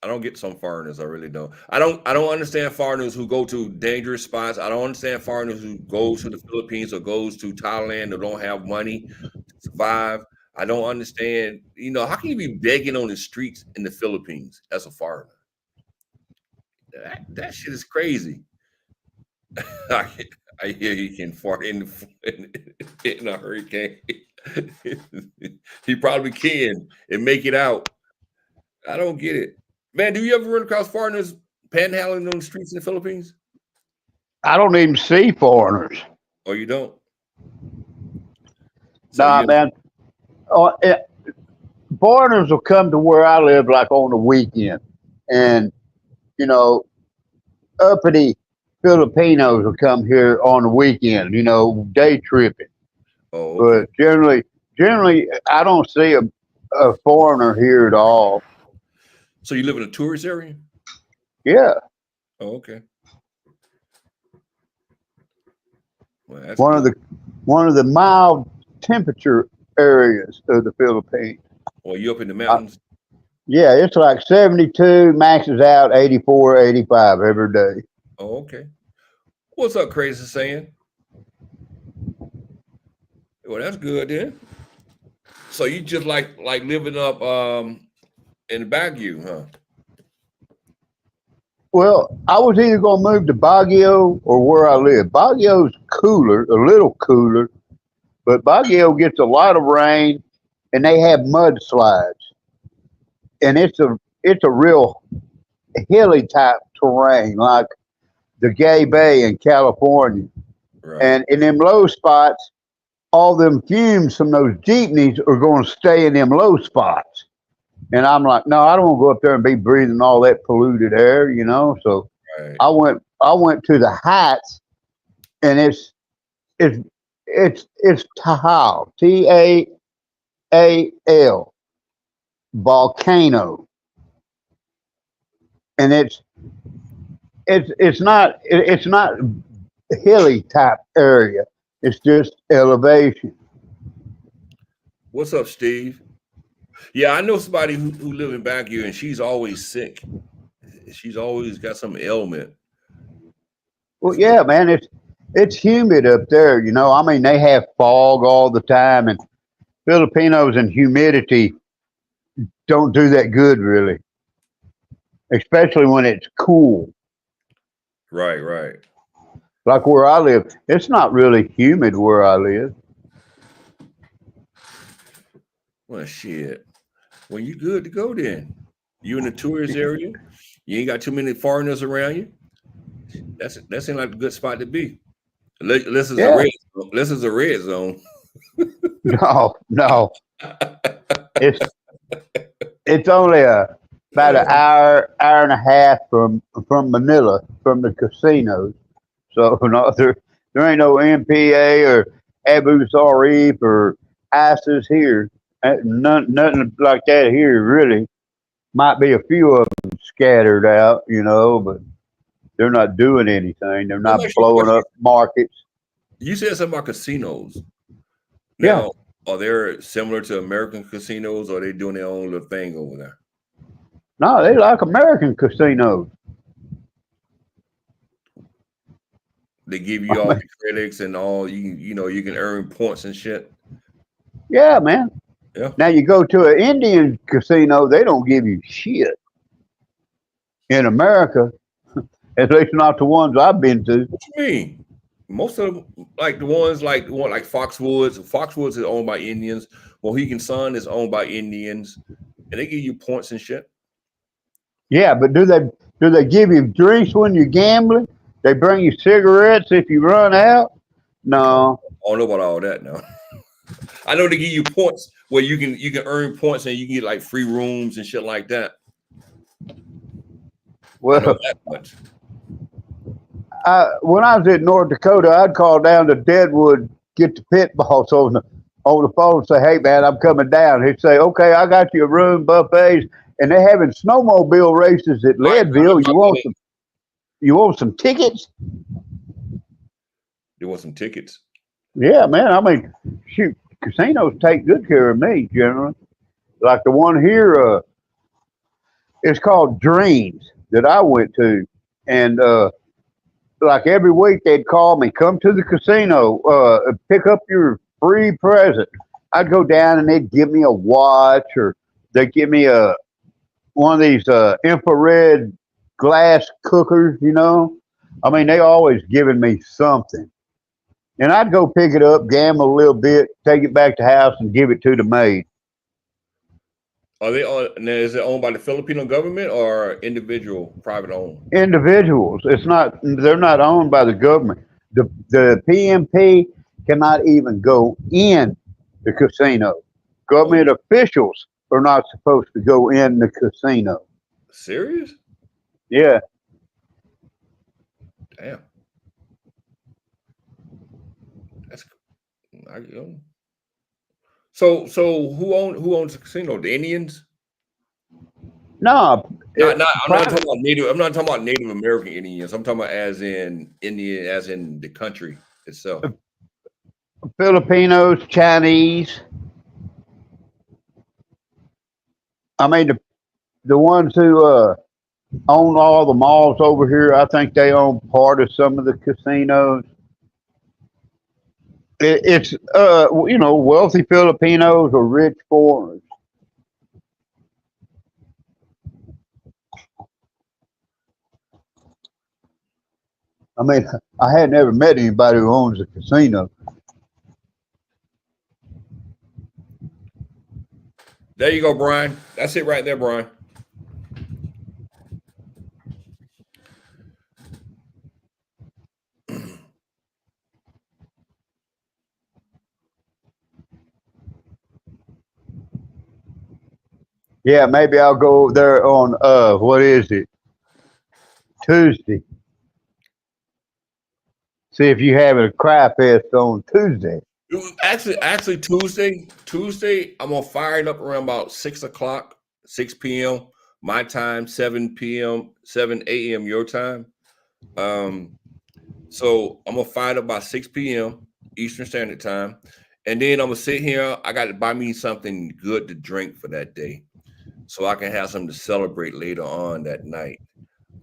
I don't get some foreigners. I really don't. I don't understand foreigners who go to dangerous spots. I don't understand foreigners who go to the Philippines or goes to Thailand or don't have money to survive. I don't understand. How can you be begging on the streets in the Philippines as a foreigner? That shit is crazy. I, I hear he can fart in a hurricane. He probably can and make it out. I don't get it. Man, do you ever run across foreigners panhandling on the streets in the Philippines? I don't even see foreigners. Or you don't? So Nah, man. Oh, foreigners will come to where I live like on the weekend, and uppity Filipinos will come here on the weekend. Day tripping. Oh, okay. But generally, I don't see a foreigner here at all. So you live in a tourist area? Yeah. Oh, okay. Well, that's one of the mild temperature areas of the Philippines. Well, you up in the mountains? Yeah, it's like 72, maxes out 84, 85 every day. Oh, okay. What's up, Crazy saying? Well, that's good then. So you just like living up in Baguio, huh? Well, I was either going to move to Baguio or where I live. Baguio's cooler, a little cooler, but Baguio gets a lot of rain, and they have mudslides, and it's a real hilly type terrain, like the Gay Bay in California. Right. And in them low spots, all them fumes from those jeepneys are going to stay in them low spots. And I'm like, no, I don't want to go up there and be breathing all that polluted air, So Right. I went to the heights, and it's Tahoe, Taal, volcano, and it's not hilly type area. It's just elevation. What's up, Steve? Yeah, I know somebody who live in Baguio, and she's always sick. She's always got some ailment. Well, yeah, man, it's humid up there. I mean, they have fog all the time, and Filipinos and humidity don't do that good, really, especially when it's cool. Right, right. Like where I live, it's not really humid where I live. Well, shit. Well, you good to go then. You in the tourist area. You ain't got too many foreigners around you. That seems like a good spot to be. This is Yeah. a red zone. No. It's only about an hour and a half from Manila, from the casinos. So no, there ain't no MPA or Abu Sarif or ISIS here. Nothing like that here, really. Might be a few of them scattered out, but they're not doing anything. They're not blowing up markets. You said something about casinos. Yeah. Now, are they similar to American casinos, or are they doing their own little thing over there? No, they like American casinos. They give you all the credits and all you can earn points and shit. Yeah, man. Yeah. Now you go to an Indian casino, they don't give you shit. In America, at least not the ones I've been to. What you mean? Most of them, like the one like Foxwoods. Foxwoods is owned by Indians. Mohegan Sun is owned by Indians, and they give you points and shit. Yeah, but do they give you drinks when you're gambling? They bring you cigarettes if you run out? No. I don't know about all that now. I know they give you points where you can earn points and you can get like free rooms and shit like that. Well, I know that much. When I was in North Dakota, I'd call down to Deadwood, get the pit boss on the phone and say, hey, man, I'm coming down. He'd say, okay, I got you a room, buffets, and they're having snowmobile races at Leadville. You want some tickets? You want some tickets? Yeah, man. I mean, shoot, casinos take good care of me generally. Like the one here, It's called Dreams that I went to, and like every week they'd call me, come to the casino, pick up your free present. I'd go down and they'd give me a watch, or they'd give me a one of these infrared glass cookers. I mean, they always giving me something, and I'd go pick it up, gamble a little bit, take it back to the house, and give it to the maid. Are they on? Is it owned by the Filipino government or individual, private owned? Individuals. It's not. They're not owned by the government. The PMP cannot even go in the casino. Government officials are not supposed to go in the casino. Serious? Yeah. Damn. That's So who owns the casino? The Indians? No. I'm not talking about Native. I'm not talking about Native American Indians. I'm talking about as in Indian, as in the country itself. Filipinos, Chinese. I mean the ones who own all the malls over here. I think they own part of some of the casinos. It's wealthy Filipinos or rich foreigners. I mean, I had never met anybody who owns a casino. There you go, Brian. That's it right there, Brian. Yeah, maybe I'll go there on what is it? Tuesday. See if you have a cry fest on Tuesday. Actually, Tuesday, I'm gonna fire it up around about 6:00, 6 p.m. my time, 7 p.m., 7 a.m. your time. So I'm gonna fire it up by 6 p.m. Eastern Standard Time, and then I'm gonna sit here. I got to buy me something good to drink for that day, so I can have something to celebrate later on that night.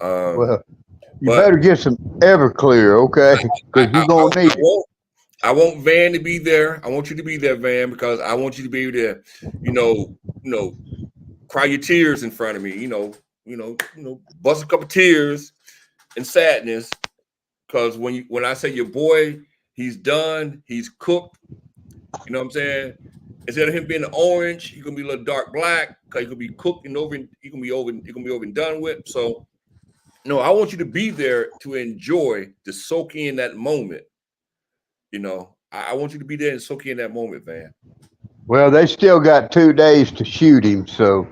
Well, you better get some Everclear, okay? Because you're gonna need it. I want Van to be there. I want you to be there, Van, because I want you to be able to, cry your tears in front of me. Bust a couple tears and sadness. Because when I say your boy, he's done, he's cooked. You know what I'm saying? Instead of him being orange, he's gonna be a little dark black. Because he could be cooked and over. He gonna be over and done with. So, no, I want you to be there to enjoy, to soak in that moment. I want you to be there and soak in that moment, Van. Well, they still got 2 days to shoot him, so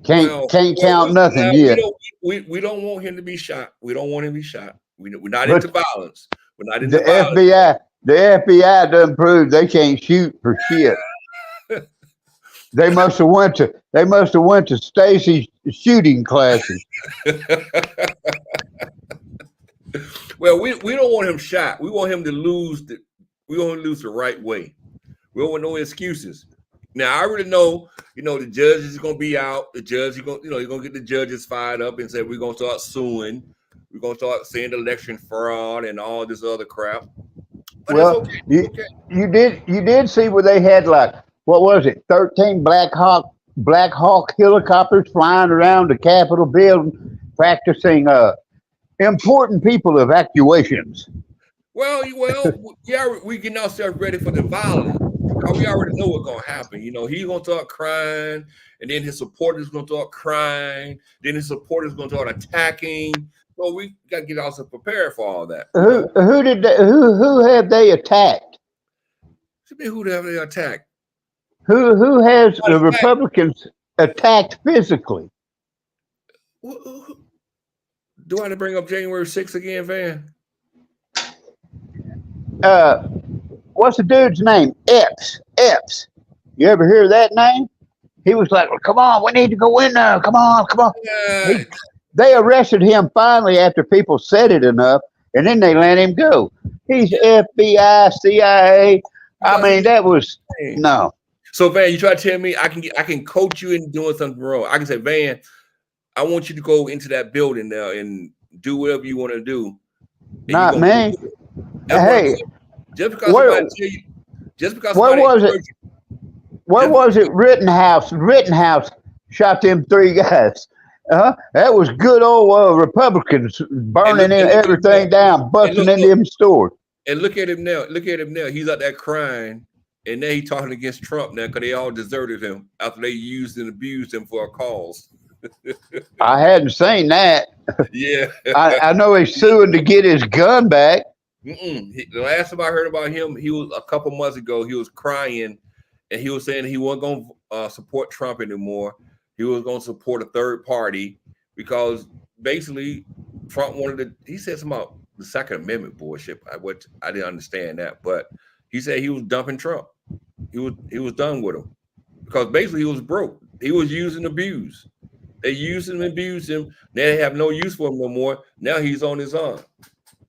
can't count nothing yet. We don't want him to be shot. We don't want him to be shot. We're not into violence. We're not into the violence. The FBI doesn't prove they can't shoot for shit. They must have went to Stacy's shooting classes. Well, we don't want him shot. We want him to lose we want him to lose the right way. We don't want no excuses. Now I already know, the judge is gonna be out. The judge you're gonna get the judges fired up and say we're gonna start suing. We're gonna start saying election fraud and all this other crap. But well, it's okay. You did see where they had what was it? 13 Black Hawk helicopters flying around the Capitol building practicing important people evacuations. Well, yeah, we getting ourselves ready for the violence. We already know what's gonna happen. He's gonna start crying, and then his supporters gonna start crying. Then his supporters gonna start attacking. So we gotta get ourselves prepared for all that. Who have they attacked? Who have they attacked? Who has the Republicans attacked physically? Do I have to bring up January 6th again, Van? What's the dude's name? Epps. You ever hear that name? He was like, well, come on, we need to go in there. Come on. Yeah. They arrested him finally after people said it enough, and then they let him go. He's FBI, CIA. I mean, that was no. So Van, you try to tell me I can coach you into doing something wrong. I can say, Van, I want you to go into that building now and do whatever you want to do. Not me. That's what I'm Hey, saying. Just because where, somebody tell you, just because where somebody was it? encourage you, Where just was it? Rittenhouse shot them 3 guys. That was good old Republicans burning and look at him now. everything down, And busting in them stores. and look at him now. Look at him now. He's out there crying, and now he's talking against Trump now because they all deserted him after they used and abused him for a cause. I hadn't seen that. Yeah. I know he's suing to get his gun back. The last time I heard about him, he was a couple months ago. He was crying, and he was saying he wasn't going to support Trump anymore. He was going to support a third party because basically Trump wanted to. He said something about the Second Amendment bullshit. I didn't understand that, but he said he was dumping Trump. He was done with him because basically he was broke. He was used and abused. They used him and abused him. Now they have no use for him no more. Now he's on his own.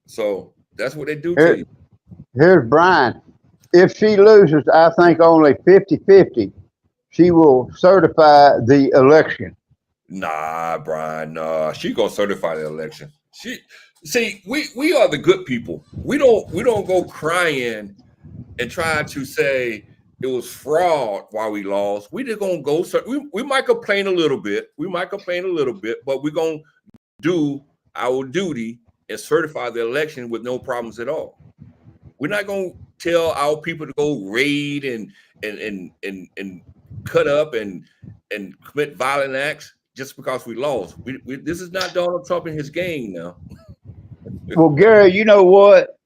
So that's what they do to you. Here's Brian. If she loses, I think only 50-50, she will certify the election. Nah, Brian. Nah, she gonna certify the election. We are the good people. We don't go crying and try to say it was fraud while we lost. We just gonna go. We might complain a little bit. But we're gonna do our duty and certify the election with no problems at all. We're not gonna tell our people to go raid and cut up and commit violent acts just because we lost. This is not Donald Trump and his gang now. Well, Gary, you know what?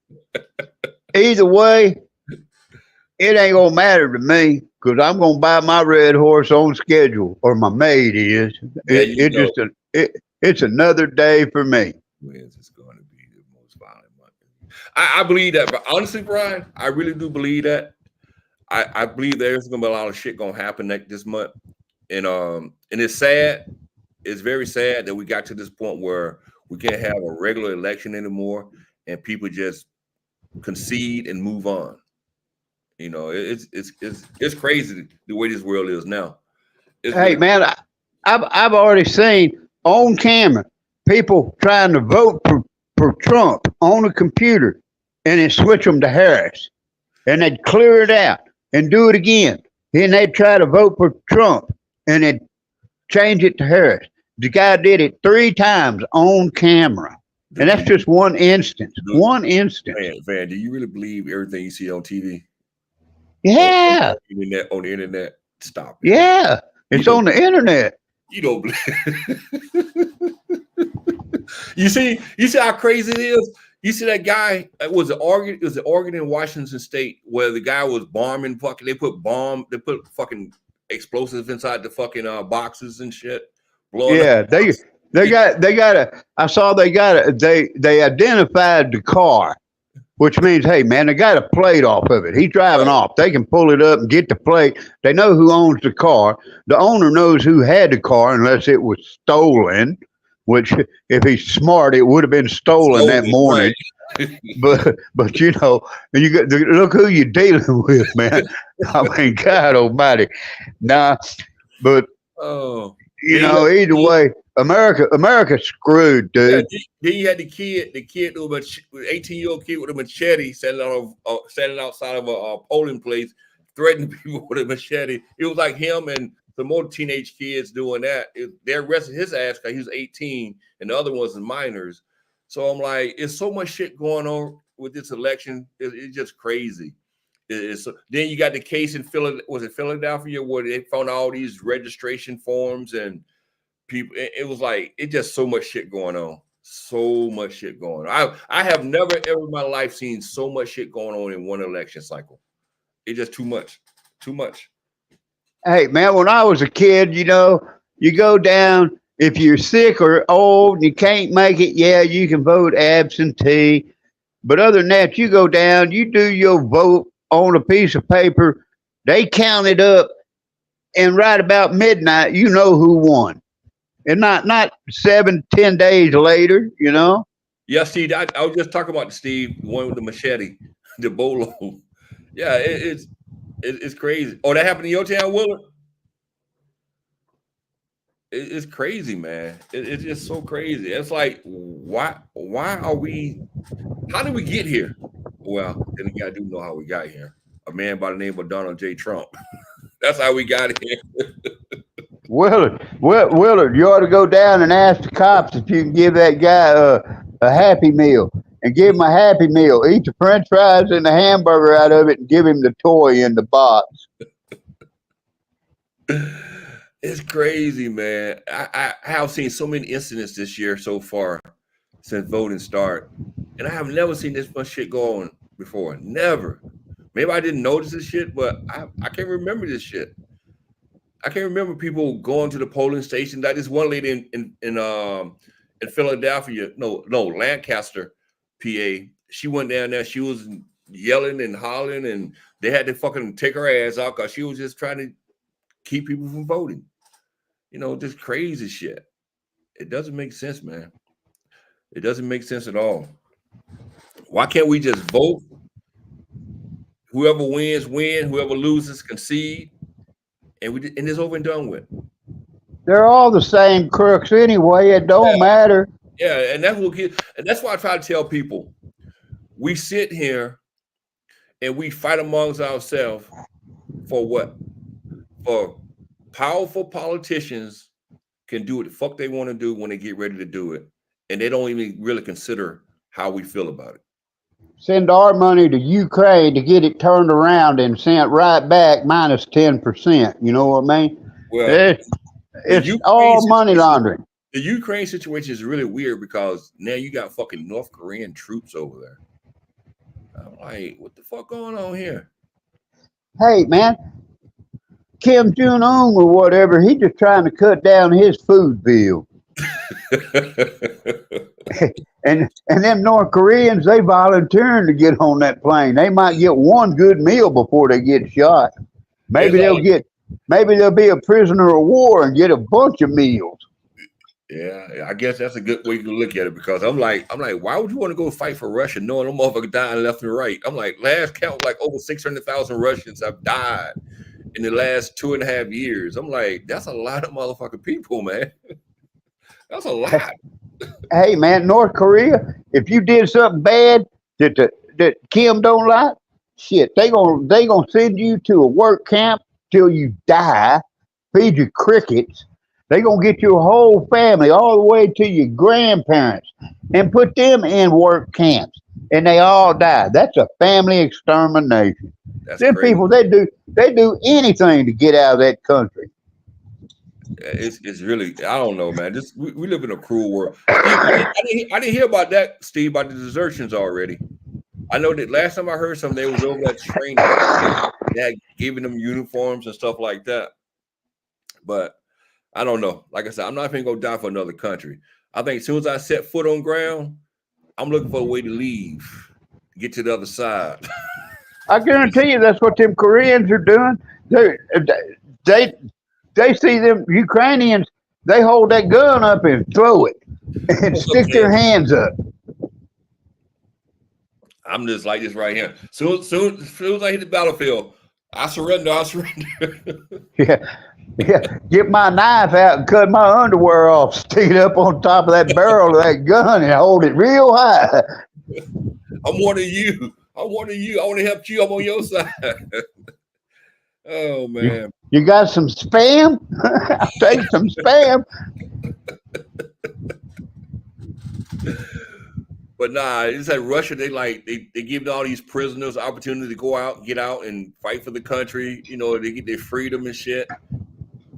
Either way, it ain't gonna matter to me because I'm gonna buy my red horse on schedule, or my maid is. It's another day for me. When's it's going to be the most violent month? I believe that, but honestly, Brian, I really do believe that. I believe there's gonna be a lot of shit gonna happen this month, and it's sad. It's very sad that we got to this point where we can't have a regular election anymore, and people just concede and move on. You know, it's crazy the way this world is now. Hey, man, I've already seen on camera people trying to vote for Trump on a computer, and then switch them to Harris, and they'd clear it out and do it again. Then they'd try to vote for Trump, and they'd change it to Harris. The guy did it 3 times on camera, and that's just one instance. One instance. Man, do you really believe everything you see on TV? Yeah. On the internet. Stop it. Yeah. It's on the internet. You don't believe. You see how crazy it is? You see that guy, it was Oregon and Washington State where the guy was bombing they put fucking explosives inside the fucking boxes and shit. Yeah, they identified the car, which means, hey man, they got a plate off of it. He's driving off. They can pull it up and get the plate. They know who owns the car. The owner knows who had the car unless it was stolen, which if he's smart, it would have been stolen that morning. Right. But you know, look who you're dealing with, man. I mean, God almighty. Nah, but you know, either way, America's screwed, dude. Yeah, then you had the kid, 18-year-old kid with a machete standing outside of a polling place, threatening people with a machete. It was like him and some more teenage kids doing that. They arrested his ass because he was 18, and the other ones are minors. So I'm like, it's so much shit going on with this election. It's just crazy. Then you got the case in Philadelphia where they found all these registration forms and people. It was like it's just so much shit going on. So much shit going on. I have never ever in my life seen so much shit going on in one election cycle. It's just too much. Too much. Hey man, when I was a kid, you know, you go down. If you're sick or old and you can't make it, yeah, you can vote absentee. But other than that, you go down, you do your vote on a piece of paper. They count it up, and right about midnight, you know who won. And not 7-10 days later, you know. Yeah, Steve, I was just talking about Steve, the one with the machete, the bolo. Yeah, it's crazy. Oh, that happened in your town, Willard? It's crazy, man. It's just so crazy. It's like, why are we? How did we get here? Well, then again, I do know how we got here. A man by the name of Donald J. Trump. That's how we got here. Willard, you ought to go down and ask the cops if you can give that guy a Happy Meal and give him a Happy Meal. Eat the French fries and the hamburger out of it, and give him the toy in the box. It's crazy, man. I have seen so many incidents this year so far since voting started, and I have never seen this much shit go on before. Never. Maybe I didn't notice this shit, but I can't remember this shit. I can't remember people going to the polling station. That is one lady in Philadelphia, no, Lancaster, PA. She went down there. She was yelling and hollering, and they had to fucking take her ass out because she was just trying to keep people from voting. You know, just crazy shit. It doesn't make sense, man. It doesn't make sense at all. Why can't we just vote? Whoever wins, win. Whoever loses, concede. And it's over and done with. They're all the same crooks anyway. It don't matter. Yeah, and that's why I try to tell people. We sit here and we fight amongst ourselves for what? For powerful politicians can do what the fuck they want to do when they get ready to do it. And they don't even really consider how we feel about it. Send our money to Ukraine to get it turned around and sent right back minus 10%. You know what I mean? Well, it's all money laundering. The Ukraine situation is really weird because now you got fucking North Korean troops over there. I'm like, what the fuck going on here? Hey, man, Kim Jong-un or whatever, he just trying to cut down his food bill. and them North Koreans, they volunteering to get on that plane. They might get one good meal before they get shot. Maybe they'll be a prisoner of war and get a bunch of meals. Yeah, I guess that's a good way to look at it because I'm like, why would you want to go fight for Russia knowing them motherfuckers dying left and right? I'm like, last count, like over 600,000 Russians have died in the last 2.5 years. I'm like, that's a lot of motherfucking people, man. That's a lot. Hey, man, North Korea, if you did something bad that Kim don't like, shit, they gonna send you to a work camp till you die, feed you crickets. They gonna get your whole family all the way to your grandparents and put them in work camps, and they all die. That's a family extermination. Them people, they do anything to get out of that country. It's really, I don't know, man. We live in a cruel world. Steve, I didn't hear about that, Steve, about the desertions already. I know that last time I heard something, they was over that training. They had given them uniforms and stuff like that. But I don't know. Like I said, I'm not even gonna die for another country. I think as soon as I set foot on ground, I'm looking for a way to leave, get to the other side. I guarantee you, that's what them Koreans are doing. They see them Ukrainians. They hold that gun up and throw it and stick their hands up. I'm just like this right here. Soon as I hit the battlefield, I surrender. Yeah. Get my knife out and cut my underwear off. Stick it up on top of that barrel of that gun and hold it real high. I'm one of you. I want to help you. I'm on your side. Oh man. You got some spam? I'll take some spam. But nah, it's like Russia. They give all these prisoners opportunity to go out, get out, and fight for the country. You know, they get their freedom and shit.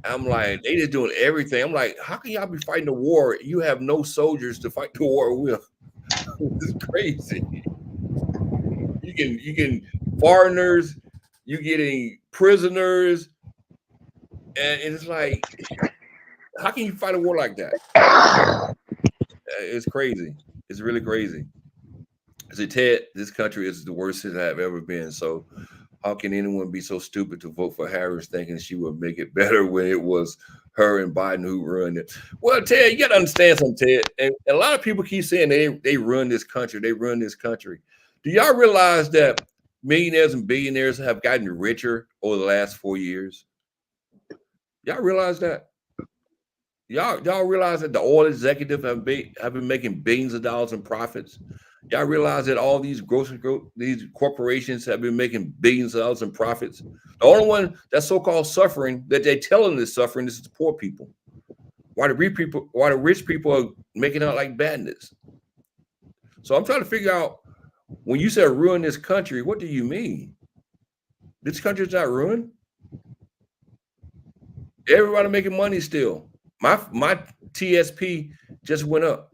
I'm like, they just doing everything. I'm like, how can y'all be fighting a war? You have no soldiers to fight the war with. It's crazy. You can foreigners, you getting prisoners, and it's like, how can you fight a war like that? It's crazy. It's really crazy. I said, Ted, this country is the worst it I've ever been. So how can anyone be so stupid to vote for Harris thinking she would make it better when it was her and Biden who ruined it? Well, Ted, you got to understand something, Ted. And a lot of people keep saying they run this country. They run this country. Do y'all realize that millionaires and billionaires have gotten richer over the last 4 years? Y'all realize that? Y'all realize that the oil executives have been making billions of dollars in profits? Y'all realize that all these these corporations have been making billions of dollars in profits? The only one that's so-called suffering that they're telling is suffering is the poor people. Why the rich people are making out like bandits. So I'm trying to figure out, when you say ruin this country, what do you mean? This country's not ruined. Everybody making money still. My TSP just went up.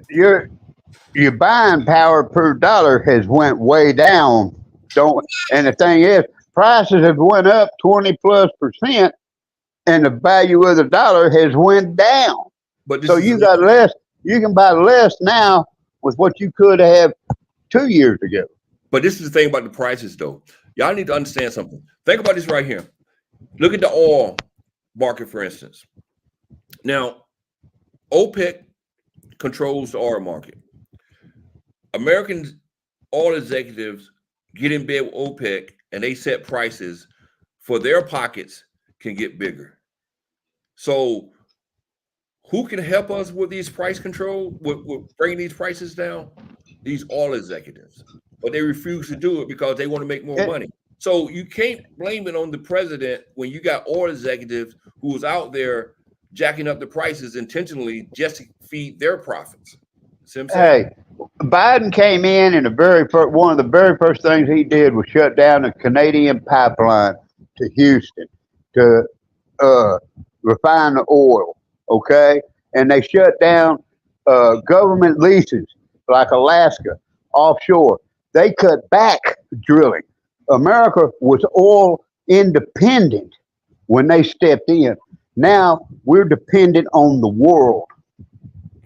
Your buying power per dollar has went way down. And the thing is, prices have went up 20+%, and the value of the dollar has went down. But so you got less. You can buy less now with what you could have 2 years ago. But this is the thing about the prices, though. Y'all need to understand something. Think about this right here. Look at the oil market, for instance. Now, OPEC controls the oil market. American oil executives get in bed with OPEC, and they set prices for their pockets can get bigger. So who can help us with these price control, with bringing these prices down? These oil executives. But they refuse to do it because they want to make more money. So you can't blame it on the president when you got oil executives who was out there jacking up the prices intentionally just to feed their profits. See what I'm saying? Hey, Biden came in, and one of the very first things he did was shut down the Canadian pipeline to Houston to refine the oil. Okay, and they shut down government leases like Alaska offshore. They cut back drilling. America was oil independent when they stepped in. Now we're dependent on the world.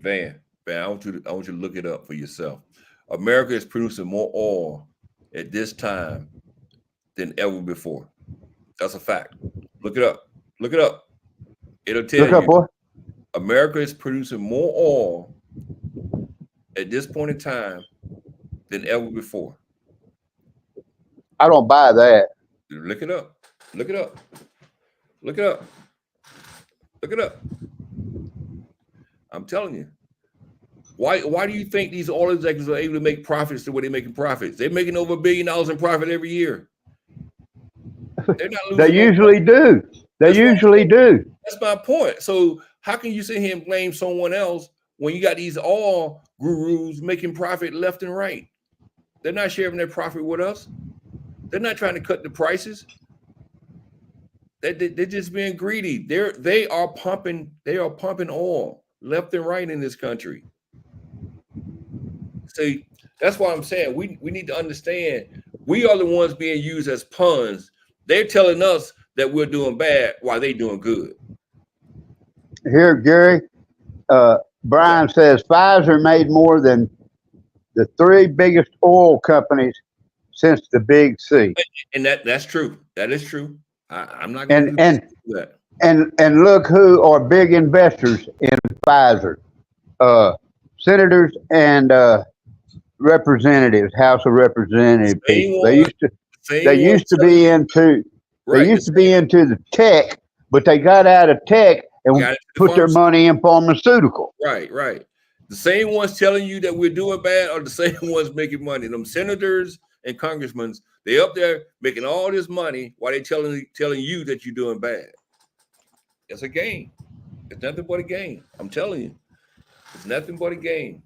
Van, I want you to look it up for yourself. America is producing more oil at this time than ever before. That's a fact. Look it up. Look it up. It'll tell you. What? America is producing more oil at this point in time than ever before. I don't buy that. Look it up. Look it up. Look it up. Look it up. I'm telling you. Why do you think these oil executives are able to make profits the way they're making profits? They're making over $1 billion in profit every year. They're not losing. They usually do. They usually do. That's my point. So how can you sit here and blame someone else when you got these oil gurus making profit left and right? They're not sharing their profit with us. They're not trying to cut the prices. They're just being greedy. They are pumping oil left and right in this country. See, that's why I'm saying we need to understand we are the ones being used as pawns. They're telling us that we're doing bad while they're doing good. Here, Gary, Brian says Pfizer made more than the 3 biggest oil companies since the Big C. And that's true. That is true. I'm not going to do that. And look who are big investors in Pfizer. Senators and representatives, House of Representatives people. They used to be into the tech, but they got out of tech and put their money in pharmaceutical. Right. The same ones telling you that we're doing bad are the same ones making money. Them senators and congressmen, they up there making all this money while they telling you that you're doing bad. It's a game. It's nothing but a game. I'm telling you. It's nothing but a game.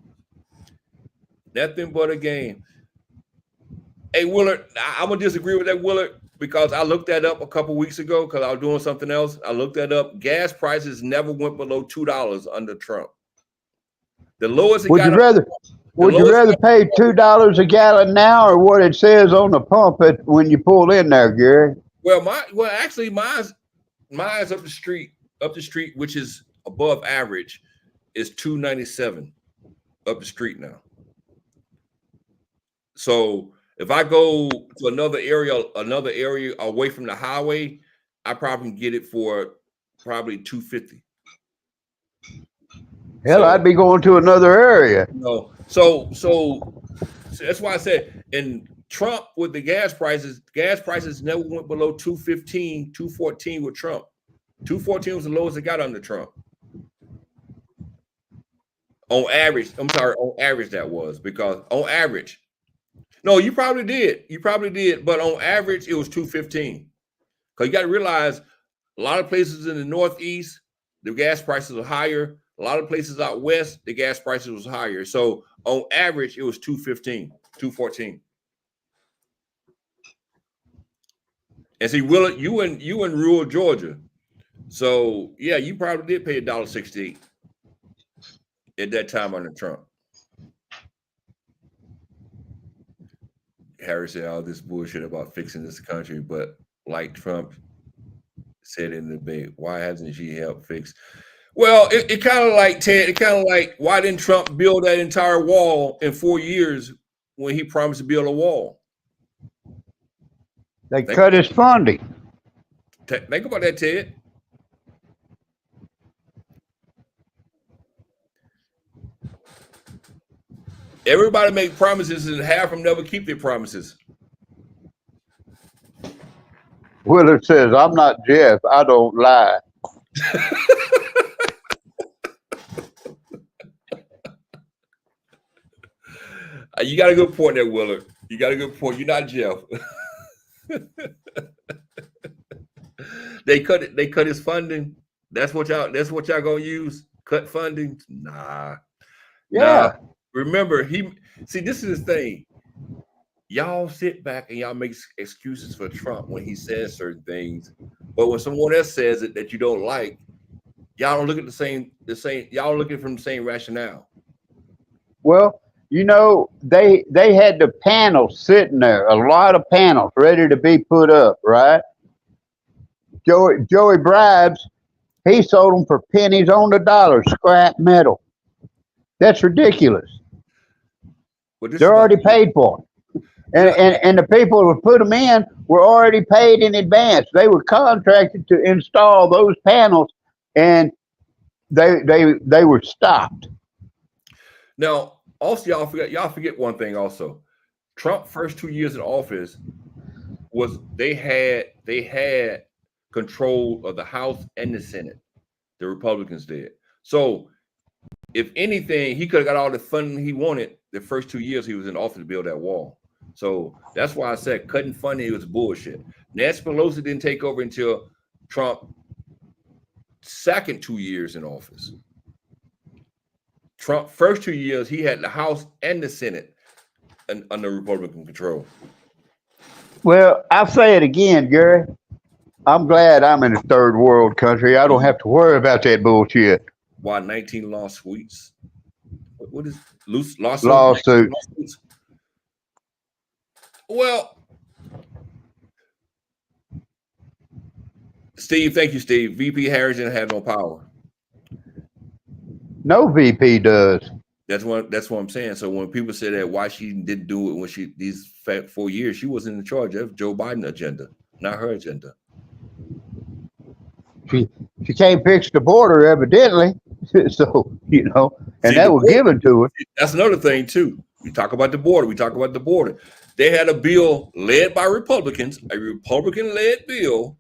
Nothing but a game. Hey, Willard, I'm going to disagree with that, Willard, because I looked that up a couple weeks ago because I was doing something else. I looked that up. Gas prices never went below $2 under Trump. The lowest Would you rather pay $2 a gallon now, or what it says on the pump when you pull in there, Gary? Well, mine's up the street, which is above average, is $2.97 up the street now. So if I go to another area away from the highway, I probably can get it for probably $2.50. Hell, I'd be going to another area. No, so that's why I said in Trump with the gas prices never went below 215, 214 with Trump. 214 was the lowest it got under Trump. On average, on average that was, because on average, no, you probably did, but on average it was 215. Because you got to realize a lot of places in the Northeast, the gas prices are higher. A lot of places out west, the gas prices was higher. So on average, it was 215, 214. And see, Willard, you in rural Georgia. So yeah, you probably did pay $1.68 at that time under Trump. Harris said all this bullshit about fixing this country, but like Trump said in the debate, why hasn't she helped fix? Well, it kind of like Ted. It kind of like, why didn't Trump build that entire wall in 4 years when he promised to build a wall? They cut his funding. Think about that, Ted. Everybody make promises and half of them never keep their promises. Willard says, I'm not Jeff. I don't lie. You got a good point there, Willard. You got a good point. You're not Jeff. They cut his funding. That's what y'all gonna use? Cut funding? Nah. Yeah. Nah. Remember, this is the thing. Y'all sit back and y'all make excuses for Trump when he says certain things, but when someone else says it that you don't like, y'all don't look at the same. Y'all looking from the same rationale. Well, you know, they had the panels sitting there, a lot of panels ready to be put up, right? Joey Bribes, he sold them for pennies on the dollar, scrap metal. That's ridiculous. They're already paid for. And the people who put them in were already paid in advance. They were contracted to install those panels, and they were stopped. Now, also, y'all forget one thing. Also, Trump first 2 years in office was they had control of the House and the Senate. The Republicans did. So, if anything, he could have got all the funding he wanted the first 2 years he was in office to build that wall. So that's why I said cutting funding was bullshit. Nancy Pelosi didn't take over until Trump's second 2 years in office. Trump first 2 years, he had the House and the Senate under Republican control. Well, I'll say it again, Gary. I'm glad I'm in a third world country. I don't have to worry about that bullshit. Why 19 lawsuits? What is lawsuits? Lawsuits. Well, Steve, thank you, Steve. VP Harris didn't have no power. No VP does. That's what I'm saying. So when people say that, why she didn't do it when these 4 years, she wasn't in charge of Joe Biden's agenda, not her agenda. She can't fix the border, evidently. So, you know, and that was given to her. That's another thing, too. We talk about the border. They had a bill led by Republicans, a Republican-led bill.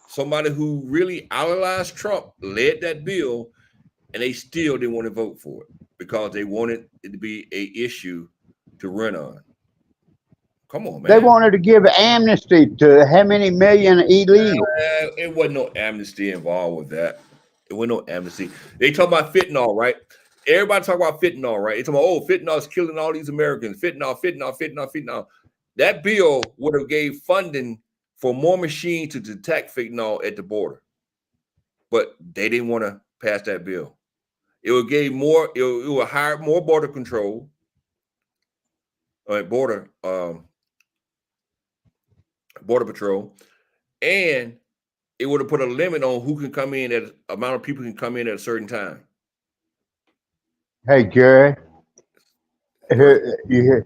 Somebody who really idolized Trump led that bill, and they still didn't want to vote for it because they wanted it to be an issue to run on. Come on, man. They wanted to give amnesty to how many million illegals? It wasn't no amnesty involved with that. It wasn't no amnesty. They talk about fentanyl, right? Everybody talk about fentanyl, right? They talk about, fentanyl is killing all these Americans. Fentanyl. That bill would have gave funding for more machines to detect fentanyl at the border. But they didn't want to pass that bill. It would give more, it would hire more border control. Border patrol, and it would have put a limit on who can come in, at amount of people can come in at a certain time. Hey, Jerry, here's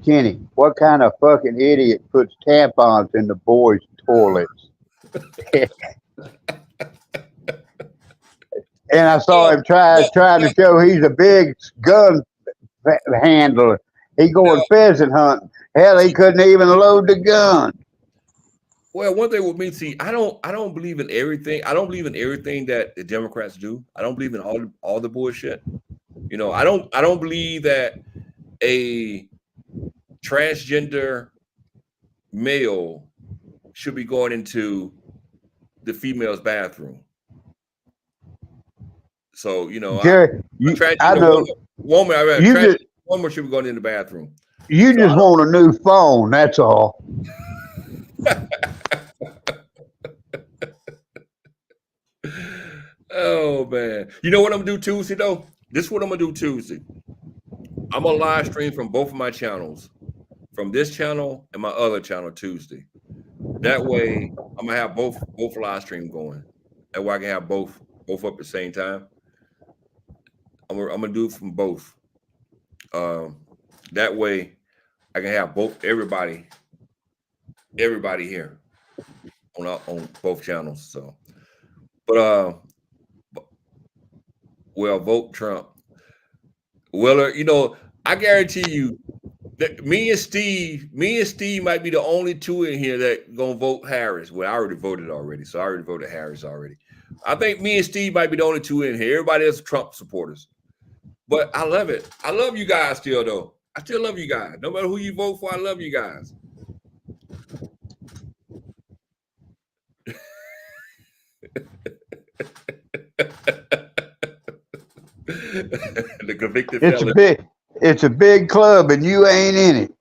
Kenny. What kind of fucking idiot puts tampons in the boys' toilets? And I saw him trying to show he's a big gun handler. He going pheasant hunting. Hell, he couldn't even load the gun. Well, one thing with me, see, I don't believe in everything. I don't believe in everything that the Democrats do. I don't believe in all the bullshit. You know, I don't believe that a transgender male should be going into the female's bathroom. So, you know, Jerry, I know transgender woman should be going in the bathroom. You just want a new phone. That's all. Oh man, you know what I'm gonna do Tuesday though? This is what I'm gonna do Tuesday. I'm gonna live stream from both of my channels, from this channel and my other channel Tuesday. That way, I'm gonna have both live stream going. That way, I can have both up at the same time. I'm gonna do it from both. That way, I can have everybody here on both channels. So, but well, vote Trump. Well, you know, I guarantee you that me and Steve might be the only two in here that gonna vote Harris. Well, I already voted already, so I already voted Harris already. I think me and Steve might be the only two in here. Everybody else is Trump supporters. But I love it. I love you guys still, though. I still love you guys. No matter who you vote for, I love you guys. The convicted felon. It's a big club, and you ain't in it.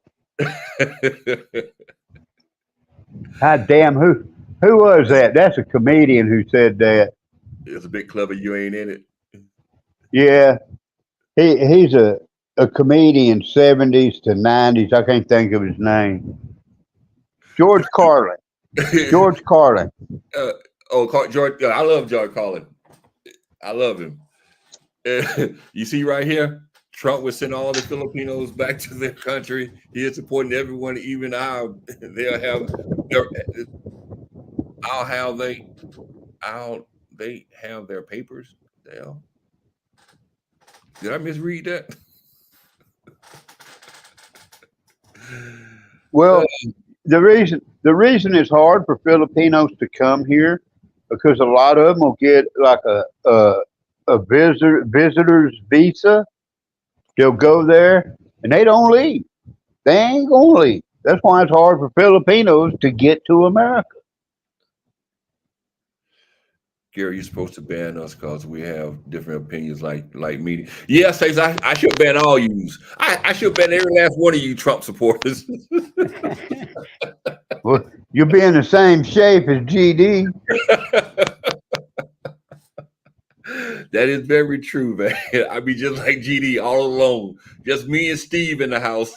God damn, who was that? That's a comedian who said that. It's a big club, and you ain't in it. Yeah, he's a comedian, 70s to 90s. I can't think of his name. George Carlin. George Carlin. George. I love George Carlin. I love him. You see right here, Trump would send all the Filipinos back to their country. He is supporting everyone, even how they have their papers. Damn. Did I misread that? Well, the reason it's hard for Filipinos to come here because a lot of them will get like a visitor's visa. They'll go there and they don't leave. They ain't gonna leave. That's why it's hard for Filipinos to get to America. Gary, you're supposed to ban us because we have different opinions like me. Yes, I should ban all yous. I should ban every last one of you Trump supporters. Well, you'll be in the same shape as GD. That is very true, man. I'd be just like GD all alone. Just me and Steve in the house.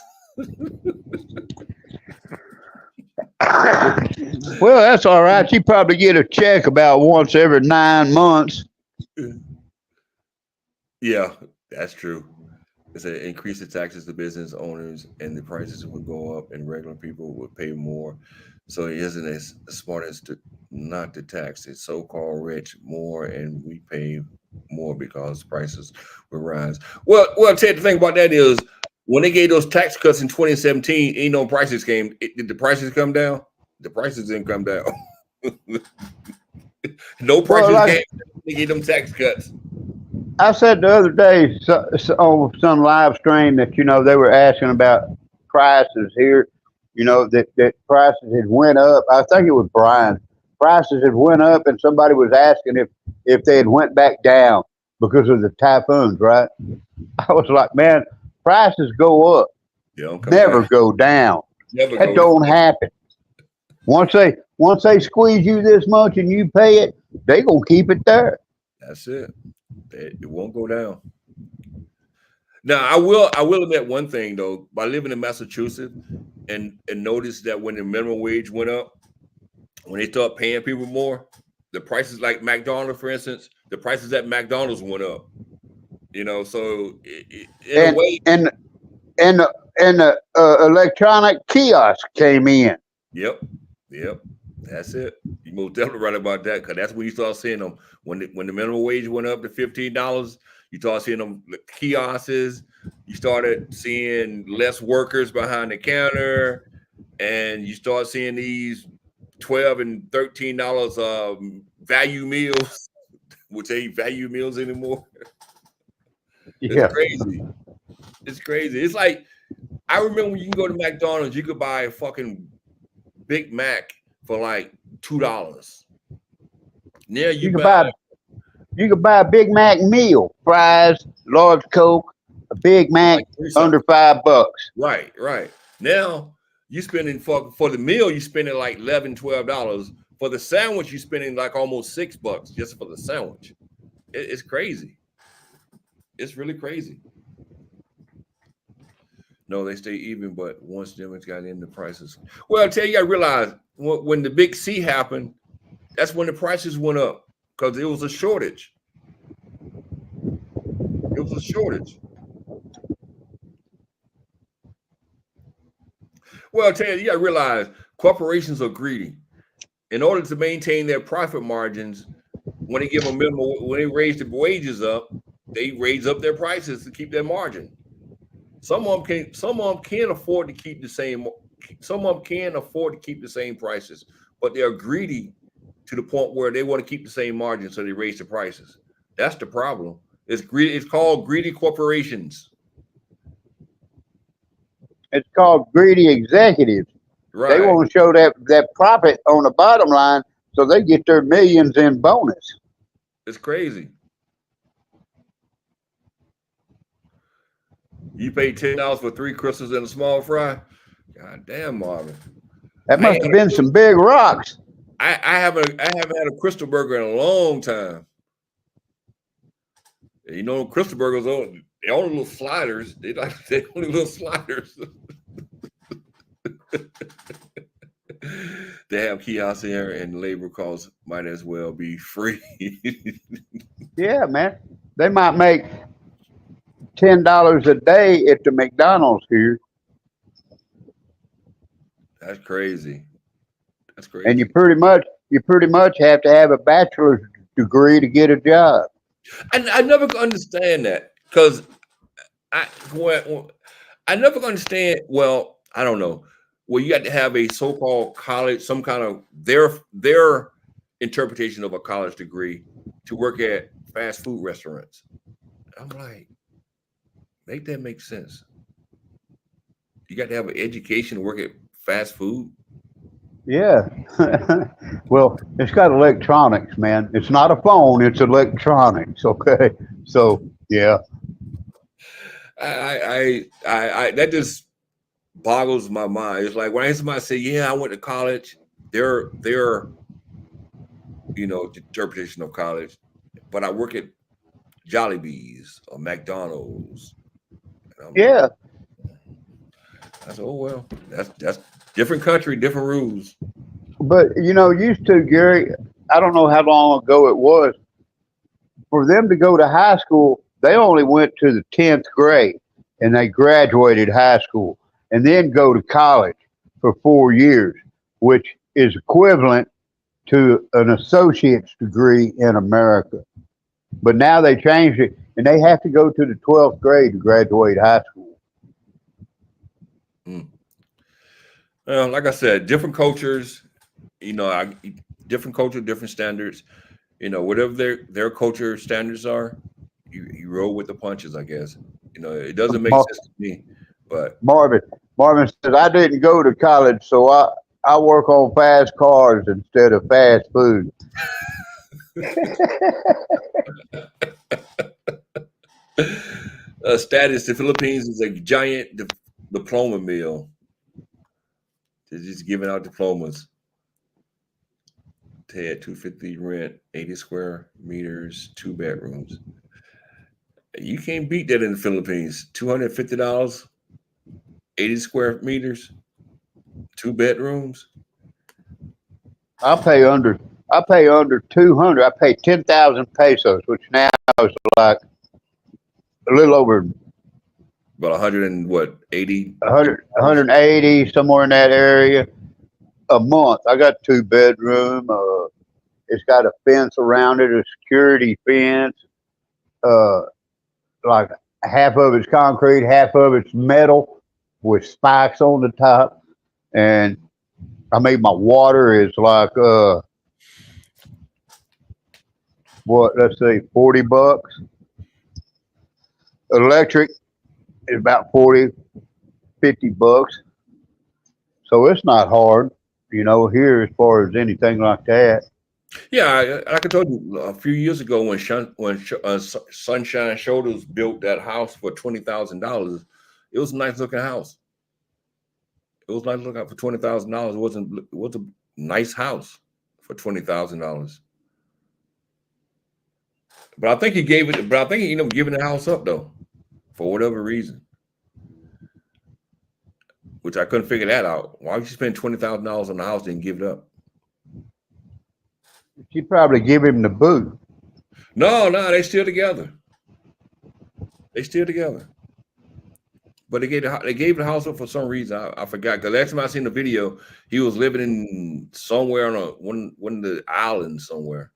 Well, that's all right. You probably get a check about once every 9 months. Yeah, that's true. It's an increase the taxes to business owners and the prices would go up and regular people would pay more. So it isn't as smart as not to tax the so-called rich more and we pay more because prices will rise. Well, Ted, the thing about that is when they gave those tax cuts in 2017, ain't no prices came. Did the prices come down? The prices didn't come down. No prices came. They gave them tax cuts. I said the other day on some live stream that they were asking about prices here. That prices had went up. I think it was Brian. Prices had went up, and somebody was asking if they had went back down because of the typhoons. Right? I was like, man, prices go up, never go down. That don't happen. Once they squeeze you this much and you pay it, they gonna keep it there. That's it. It won't go down. Now, I will admit one thing though. By living in Massachusetts and notice that when the minimum wage went up, when they start paying people more, the prices like McDonald's, for instance, the prices at McDonald's went up. So in a way, and the electronic kiosk came in. Yep. That's it. You most definitely right about that because that's when you start seeing them when the minimum wage went up to $15. You start seeing them kiosks. you started seeing less workers behind the counter, and you start seeing these $12 and $13 value meals, which ain't value meals anymore. It's Yeah. crazy. It's crazy. It's like, I remember when you can go to McDonald's, you could buy a fucking Big Mac for like $2. Now You could buy a Big Mac meal, fries, large Coke, a Big Mac like under $5. Right. Now you spending for the meal, you spending like $11, $12. For the sandwich, you spending like almost $6 just for the sandwich. It's crazy. It's really crazy. No, they stay even, but once them got in, the prices. Well, I tell you, I realized when the big C happened, that's when the prices went up because it was a shortage. It was a shortage. Well, I tell you, I realize corporations are greedy. In order to maintain their profit margins, when they give them minimum, when they raise the wages up, they raise up their prices to keep their margin. Some of them can afford to keep the same. Some of them can afford to keep the same prices, but they are greedy to the point where they want to keep the same margin, so they raise the prices. That's the problem. It's greedy. It's called greedy corporations. It's called greedy executives. Right. They want to show that profit on the bottom line, so they get their millions in bonus. It's crazy. You paid $10 for 3 crystals and a small fry. God damn, Marvin. That must have been some big rocks. I haven't had a crystal burger in a long time. You know, crystal burgers they're only little sliders. They only little sliders. They have kiosks here, and labor costs might as well be free. Yeah, man. They might make $10 a day at the McDonald's here. That's crazy. That's crazy. And you pretty much have to have a bachelor's degree to get a job. I never could understand that because I never understand. Well, I don't know. Well, you got to have a so-called college, some kind of their interpretation of a college degree to work at fast food restaurants. I'm like, make that make sense. You got to have an education to work at fast food. Yeah. Well, it's got electronics, man. It's not a phone, it's electronics. Okay. So yeah. I that just boggles my mind. It's like when I hear somebody say, "Yeah, I went to college," their interpretation of college, but I work at Jollibee's or McDonald's. Yeah. I said, "Oh well, that's different country, different rules." But used to, Gary, I don't know how long ago it was. For them to go to high school, they only went to the 10th grade and they graduated high school and then go to college for 4 years, which is equivalent to an associate's degree in America. But now they changed it and they have to go to the 12th grade to graduate high school. Well, like I said, different cultures, different culture, different standards. Whatever their culture standards are, you roll with the punches, I guess. It doesn't make sense to me. But Marvin says, I didn't go to college, so I work on fast cars instead of fast food. Status: the Philippines is a giant diploma mill. They're just giving out diplomas. They had $250 rent, 80 square meters, 2 bedrooms. You can't beat that in the Philippines. $250, 80 square meters, 2 bedrooms. I pay under 200. I pay 10,000 pesos, which now is like a little over About 180? 180, somewhere in that area a month. I got 2 bedroom. It's got a fence around it, a security fence. Like half of it's concrete, half of it's metal with spikes on the top. And I mean, my water is like what? Let's see, $40. Electric is about 40, $50. So it's not hard, here as far as anything like that. Yeah, like I told you a few years ago when Sunshine Shoulders built that house for $20,000, it was a nice looking house. It was nice looking for $20,000. It was a nice house for $20,000. But I think he gave it. But I think he ended up giving the house up though, for whatever reason, which I couldn't figure that out. Why would you spend $20,000 on the house and give it up? She probably give him the boot. No, they still together. They still together. But they gave the house up for some reason. I forgot. Because last time I seen the video, he was living in somewhere on one of the islands somewhere.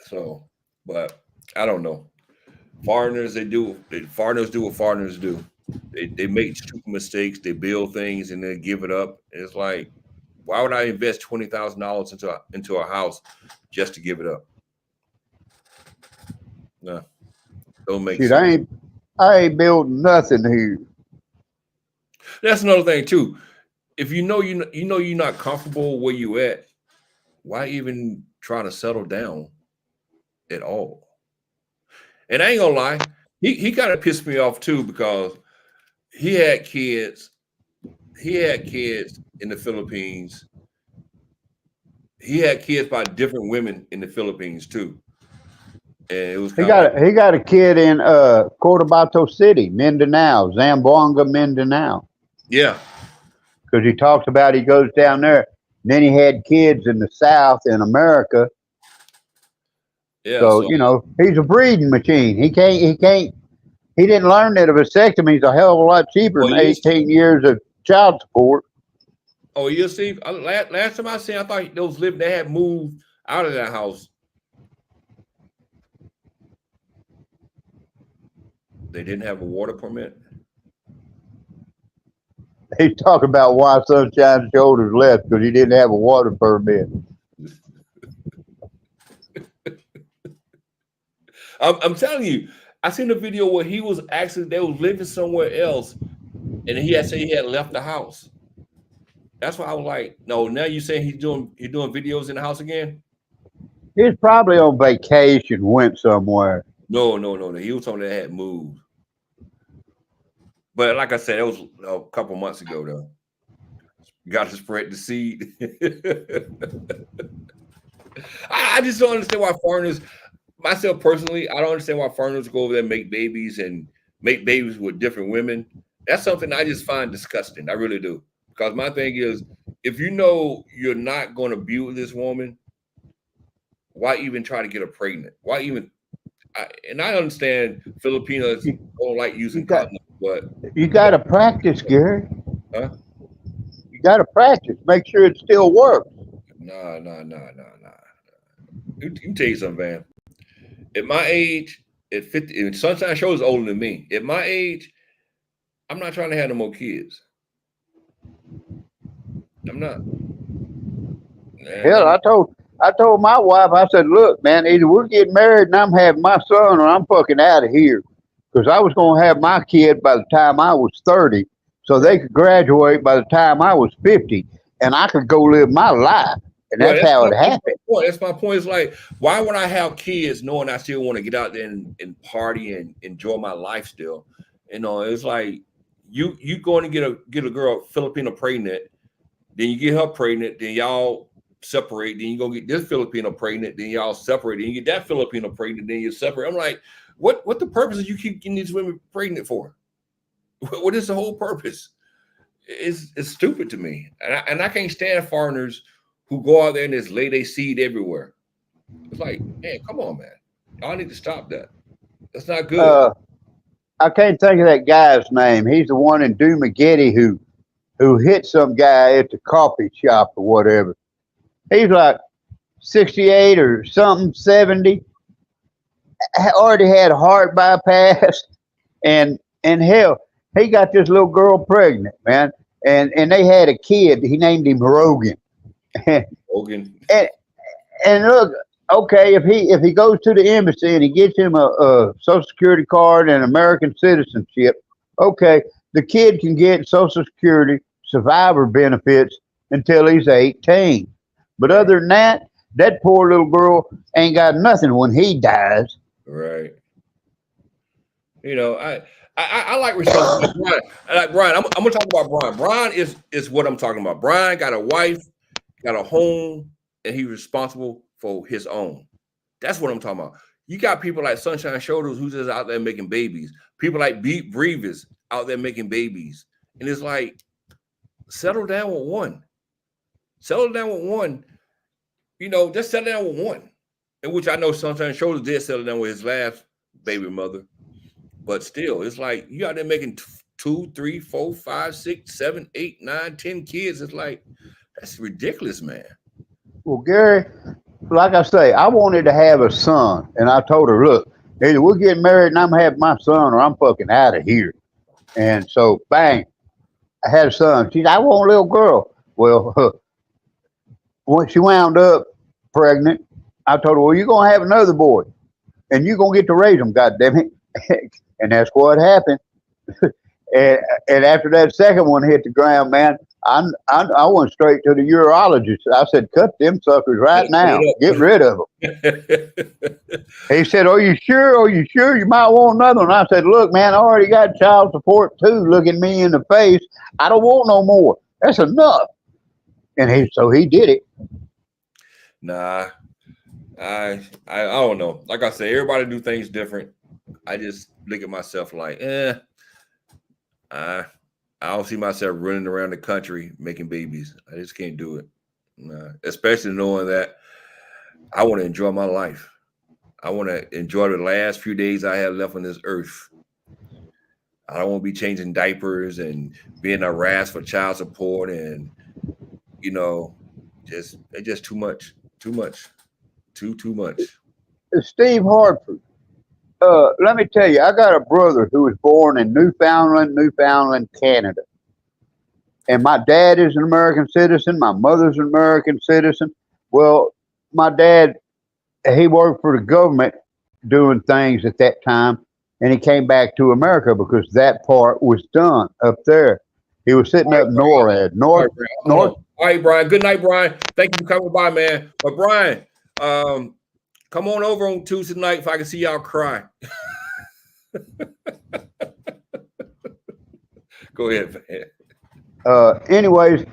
So, but I don't know. Foreigners, foreigners do what foreigners do. They make stupid mistakes. They build things and then give it up. And it's like, why would I invest $20,000 into a house just to give it up? No, don't make Shit, sense. I ain't building nothing here. That's another thing too. If you know you're not comfortable where you at, why even try to settle down at all? And I ain't gonna lie, he kind of pissed me off too because he had kids. He had kids in the Philippines. He had kids by different women in the Philippines too. And it was He got a kid in Cotabato City, Mindanao, Zamboanga, Mindanao. Yeah. Because he talks about he goes down there. Then he had kids in the South in America. Yeah. So he's a breeding machine. He didn't learn that a vasectomy is a hell of a lot cheaper than 18 years of child support. Oh, you see, last time I seen, I thought they had moved out of that house. They didn't have a water permit. He's talking about why Sunshine Shoulders left because he didn't have a water permit. I'm telling you, I seen a video where they was living somewhere else, and he had said he had left the house. That's why I was like, no. Now you saying he's doing videos in the house again? He's probably on vacation, went somewhere. No. He was something that had moved. But like I said, it was a couple months ago though. You got to spread the seed. I just don't understand why foreigners. Myself personally, I don't understand why foreigners go over there and make babies with different women. That's something I just find disgusting. I really do. Because my thing is, if you know you're not going to be with this woman, why even try to get her pregnant? Why even? And I understand Filipinos don't like using condoms, but you got to practice, Gary. Huh? You got to practice. Make sure it still works. No. Let me tell you something, Van. At my age, at 50, and Sunshine Show is older than me. At my age, I'm not trying to have no more kids. I'm not. Hell, I told my wife, I said, look, man, either we're getting married and I'm having my son or I'm fucking out of here. Because I was going to have my kid by the time I was 30 so they could graduate by the time I was 50 and I could go live my life. And that's how it happened. That's my point. It's like, why would I have kids knowing I still want to get out there and party and enjoy my life still? It's like you going to get a girl Filipino pregnant, then you get her pregnant, then y'all separate, then you go get this Filipino pregnant, then y'all separate, then you get that Filipino pregnant, then you separate. I'm like, what the purpose is you keep getting these women pregnant for? What is the whole purpose? It's stupid to me. And I can't stand foreigners who go out there and just lay their seed everywhere. It's like, man, come on, man. Y'all need to stop that. That's not good. I can't think of that guy's name. He's the one in Dumageddon who hit some guy at the coffee shop or whatever. He's like 68 or something, 70. already had a heart bypass, and hell, he got this little girl pregnant, man, and they had a kid. He named him Rogan, and Hogan. and look, okay, if he goes to the embassy and he gets him a Social Security card and American citizenship, okay, the kid can get Social Security survivor benefits until he's 18. But Right. other than that, that poor little girl ain't got nothing when he dies. Right. You know, I like responsibility. Brian, I like Brian. I'm gonna talk about Brian. Brian is what I'm talking about. Brian got a wife, got a home, and he's responsible for his own. That's what I'm talking about. You got people like Sunshine Shoulders who's just out there making babies. People like Beat Breathers out there making babies. And it's like, settle down with one. Settle down with one. You know, just settle down with one. In which I know Sunshine Shoulders did settle down with his last baby mother. But still, it's like you out there making 2, 3, 4, 5, 6, 7, 8, 9, 10 kids. It's like, that's ridiculous, man. Well, Gary, like I say, I wanted to have a son, and I told her, look, either we'll get married and I'm having my son, or I'm fucking out of here. And so, bang, I had a son. She said, I want a little girl. Well, when she wound up pregnant, I told her, well, you're going to have another boy, and you're going to get to raise him, goddammit. And that's what happened. And after that second one hit the ground, man, I went straight to the urologist. I said, cut them suckers right now. Get rid of them. He said, are you sure? Are you sure you might want another one? I said, look, man, I already got child support too, looking me in the face. I don't want no more. That's enough. And he did it. Nah, I don't know. Like I said, everybody do things different. I just look at myself like, I don't see myself running around the country making babies. I just can't do it. Nah, especially knowing that I want to enjoy my life. I want to enjoy the last few days I have left on this earth. I don't want to be changing diapers and being harassed for child support, and it's just too much. Too much. Too much. Steve Hartford. Let me tell you, I got a brother who was born in Newfoundland, Canada. And my dad is an American citizen. My mother's an American citizen. Well, my dad, he worked for the government doing things at that time. And he came back to America because that part was done up there. He was sitting up NORAD. All right, Brian. Good night, Brian. Thank you for coming by, man. But Brian, come on over on Tuesday night if I can see y'all cry. Go ahead, man. Anyways,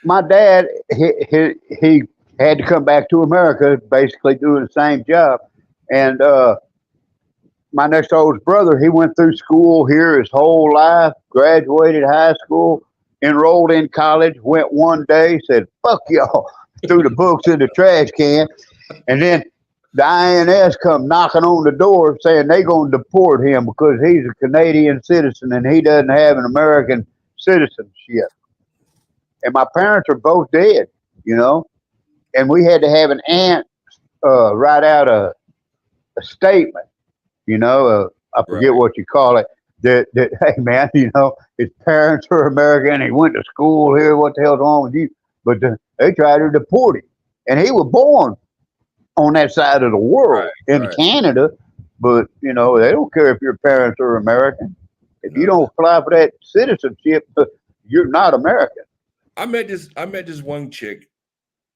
my dad, he had to come back to America, basically doing the same job. And my next oldest brother, he went through school here his whole life, graduated high school, enrolled in college, went one day, said, fuck y'all, threw the books in the trash can. And then the INS come knocking on the door saying they're going to deport him because he's a Canadian citizen and he doesn't have an American citizenship. And my parents are both dead, and we had to have an aunt write out a statement, I forget what you call it, that hey, man, his parents are American, he went to school here, what the hell's wrong with you? But they tried to deport him. And he was born on that side of the world in Canada, but they don't care if your parents are American. If you don't apply for that citizenship, you're not American. I met this one chick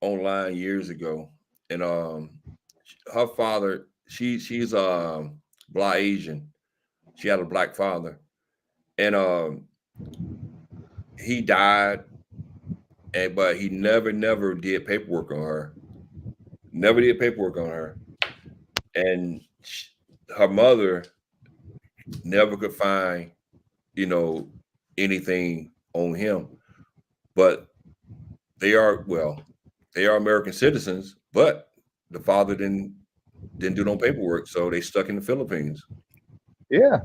online years ago, and her father, she's black Asian. She had a black father, and he died, but he never did paperwork on her. Never did paperwork on her, and her mother never could find, anything on him. But they are American citizens, but the father didn't do no paperwork, so they stuck in the Philippines. Yeah,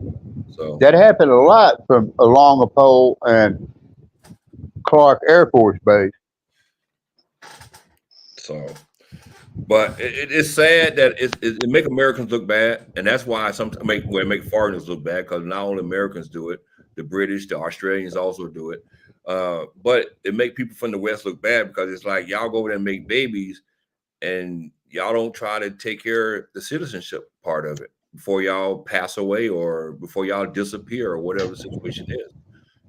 so that happened a lot from along a pole and Clark Air Force Base. So, But it's sad that it make Americans look bad, and that's why it make foreigners look bad, because not only Americans do it, the British, the Australians also do it. But it make people from the West look bad, because it's like y'all go over there and make babies, and y'all don't try to take care of the citizenship part of it before y'all pass away or before y'all disappear or whatever the situation is.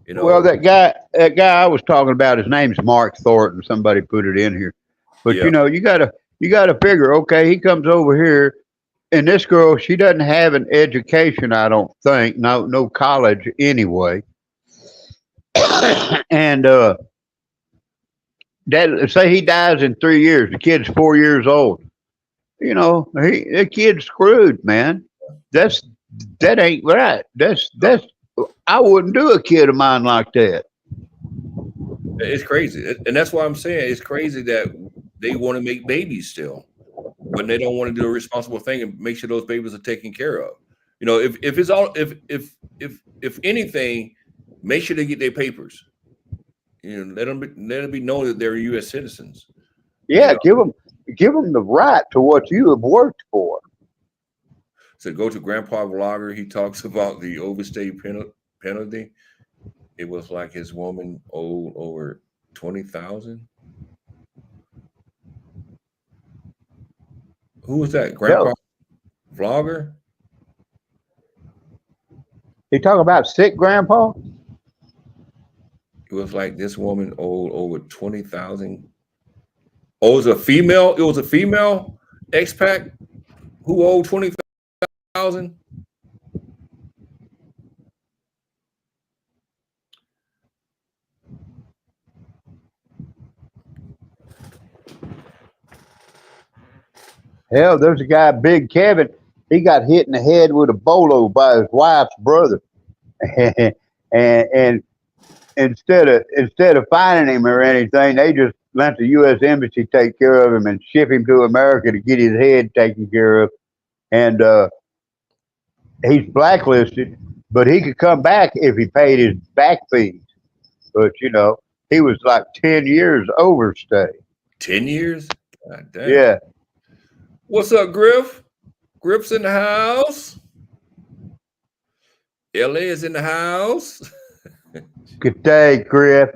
You know, Well, that guy I was talking about, his name's Mark Thornton. Somebody put it in here, but yeah, you gotta figure. Okay, he comes over here, and this girl, she doesn't have an education. I don't think, no college anyway. And that say he dies in 3 years. The kid's 4 years old. The kid's screwed, man. That's that ain't right. That's I wouldn't do a kid of mine like that. it's crazy, and that's why I'm saying it's crazy that they want to make babies still, but they don't want to do a responsible thing and make sure those babies are taken care of. If it's all if anything, make sure they get their papers. Let them be known that they're U.S. citizens. You Yeah, know, give them the right to what you have worked for. so go to Grandpa Vlogger. He talks about the overstay penalty. It was like his woman owed over 20,000. Who was that? Yeah, Grandpa Vlogger. you talk about sick grandpa. It was like this woman owed over 20,000. Oh, it was a female. It was a female expat who owed 20,000. Hell, there's a guy, Big Kevin. He got hit in the head with a bolo by his wife's brother, and instead of finding him or anything, they just let the U.S. Embassy take care of him and ship him to America to get his head taken care of. And he's blacklisted, but he could come back if he paid his back fees. But he was like 10 years overstay. 10 years? God damn. Yeah. What's up, Griff? Griff's in the house. LA is in the house. Good day, Griff.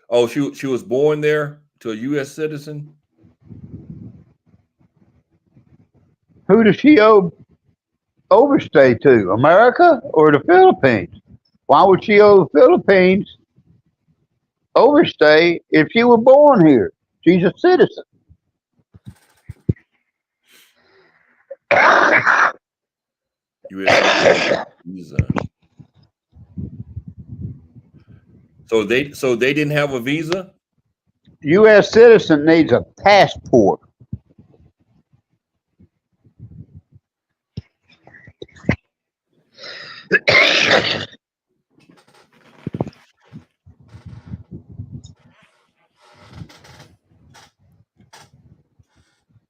Oh, she was born there to a U.S. citizen. Who does she owe overstay to? America or the Philippines? Why would she owe the Philippines overstay if she were born here? She's a citizen. U.S. visa. So they didn't have a visa. U.S. citizen needs a passport.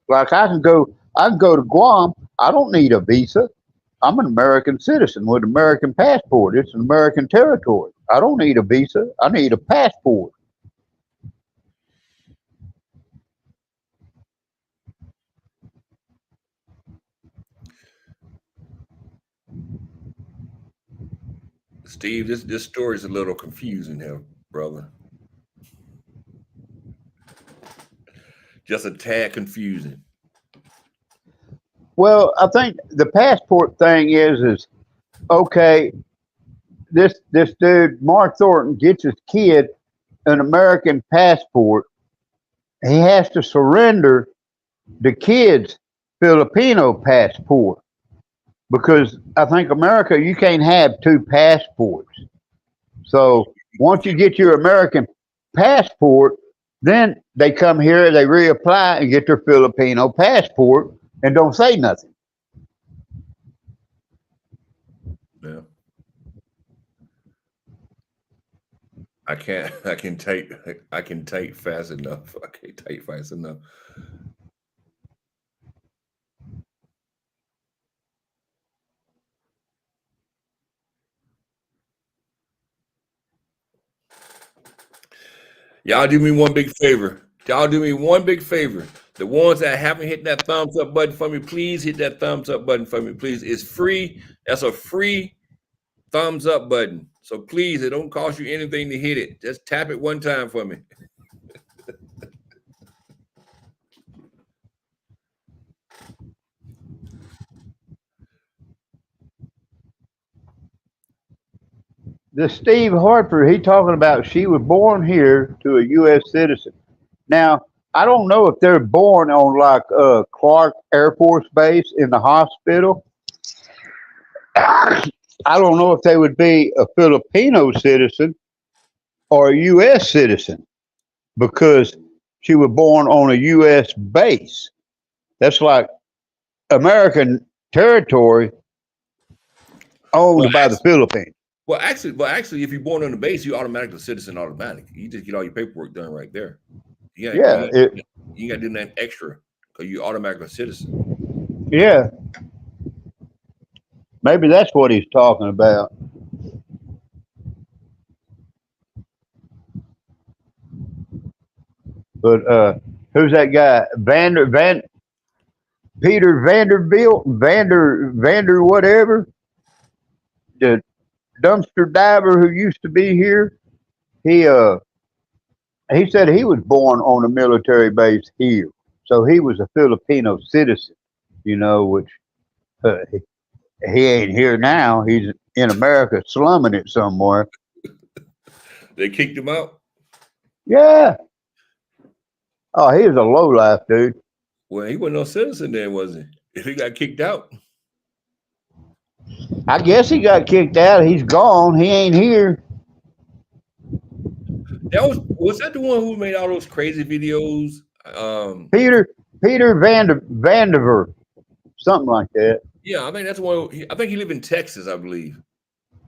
Like I can go to Guam. I don't need a visa. I'm an American citizen with an American passport. It's an American territory. I don't need a visa. I need a passport. Steve, this story is a little confusing here, brother. Just a tad confusing. Well, I think the passport thing is okay. This dude Mark Thornton gets his kid an American passport. He has to surrender the kid's Filipino passport because I think America you can't have two passports. So once you get your American passport, then they come here, they reapply and get their Filipino passport and don't say nothing. Yeah. I can type fast enough. I can't type fast enough. Y'all do me one big favor. Y'all do me one big favor. The ones that haven't hit that thumbs up button for me, please hit that thumbs up button for me, please. It's free. That's a free thumbs up button. So please, it don't cost you anything to hit it. Just tap it one time for me. This Steve Harper, he talking about she was born here to a U.S. citizen. Now, I don't know if they're born on like Clark Air Force Base in the hospital. I don't know if they would be a Filipino citizen or a U.S. citizen because she was born on a U.S. base. That's like American territory Well, owned by the Philippines. actually, if you're born on the base, you're automatically a citizen automatic. You just get all your paperwork done right there. Yeah, You got to do nothing extra because you're automatically a citizen. yeah. Maybe that's what he's talking about. But who's that guy? Peter Vanderbilt Vander whatever, the dumpster diver who used to be here. He uh he said he was born on a military base here, so he was a Filipino citizen. Which he ain't here now. He's in America slumming it somewhere. They kicked him out. Yeah. Oh, he was a low life dude. Well, he wasn't no citizen then, was he? If he got kicked out, I guess he got kicked out. He's gone. He ain't here. was that the one who made all those crazy videos? Peter Vandiver, something like that. Yeah, I think that's one. I think he lived in Texas, I believe.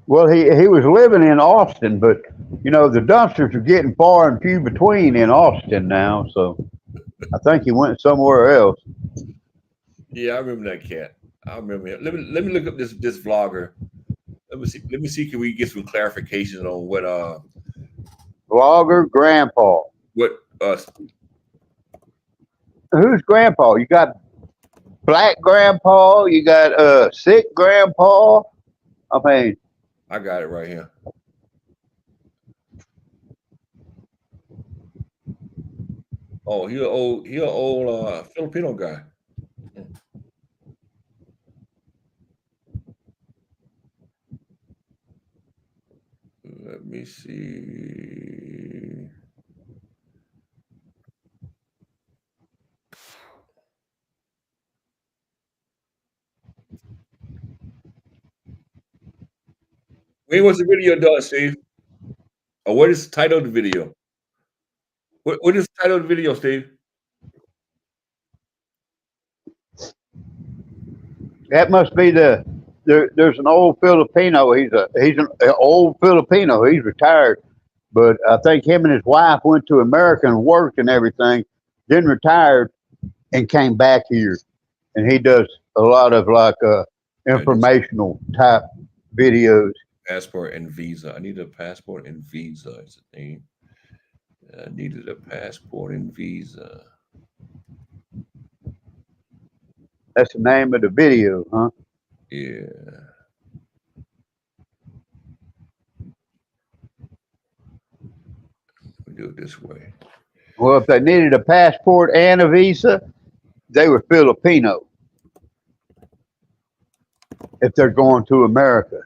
Well, he was living in Austin, but the dumpsters are getting far and few between in Austin now. So I think he went somewhere else. Yeah, I remember that cat. I remember him. Let me look up this vlogger. Let me see. Can we get some clarification on Vlogger Grandpa. what Who's Grandpa? You got Black Grandpa. You got Sick Grandpa. I mean, I got it right here. Oh, he an old Filipino guy. Let me see. When was the video done, Steve? Or what is the title of the video? What is the title of the video, Steve? that must be there's an old Filipino. He's an old Filipino. He's retired, but I think him and his wife went to America and worked and everything. Then retired and came back here, and he does a lot of like informational type videos. Passport and visa. I need a passport and visa. Is the name. I needed a passport and visa. That's the name of the video, huh? Yeah. We do it this way. Well, if they needed a passport and a visa, they were Filipino. If they're going to America.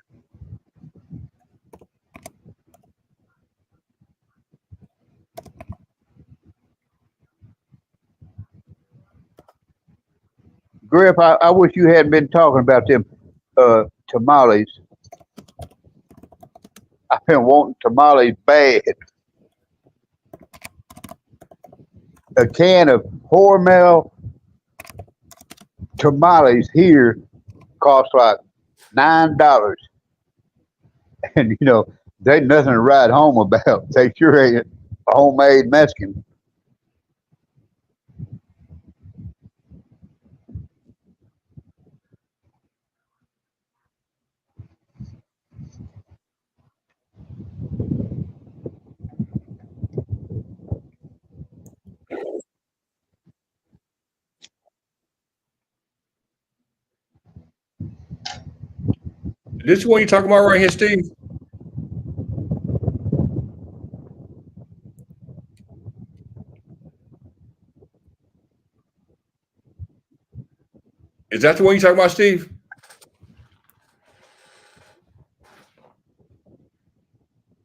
Griff, I wish you hadn't been talking about them tamales. I've been wanting tamales bad. A can of Hormel tamales here costs like $9, and they ain't nothing to write home about. They sure ain't homemade Mexican. This is what you talking about right here, Steve? Is that the one you talking about, Steve?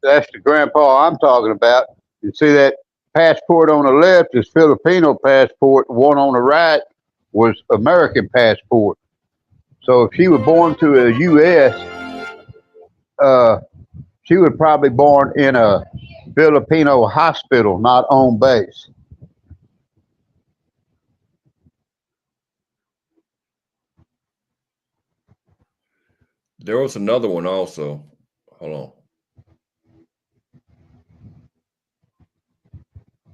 That's the grandpa I'm talking about. You see that passport on the left is Filipino passport. The one on the right was American passport. So if she was born to a U.S., she was probably born in a Filipino hospital, not on base. There was another one also. Hold on.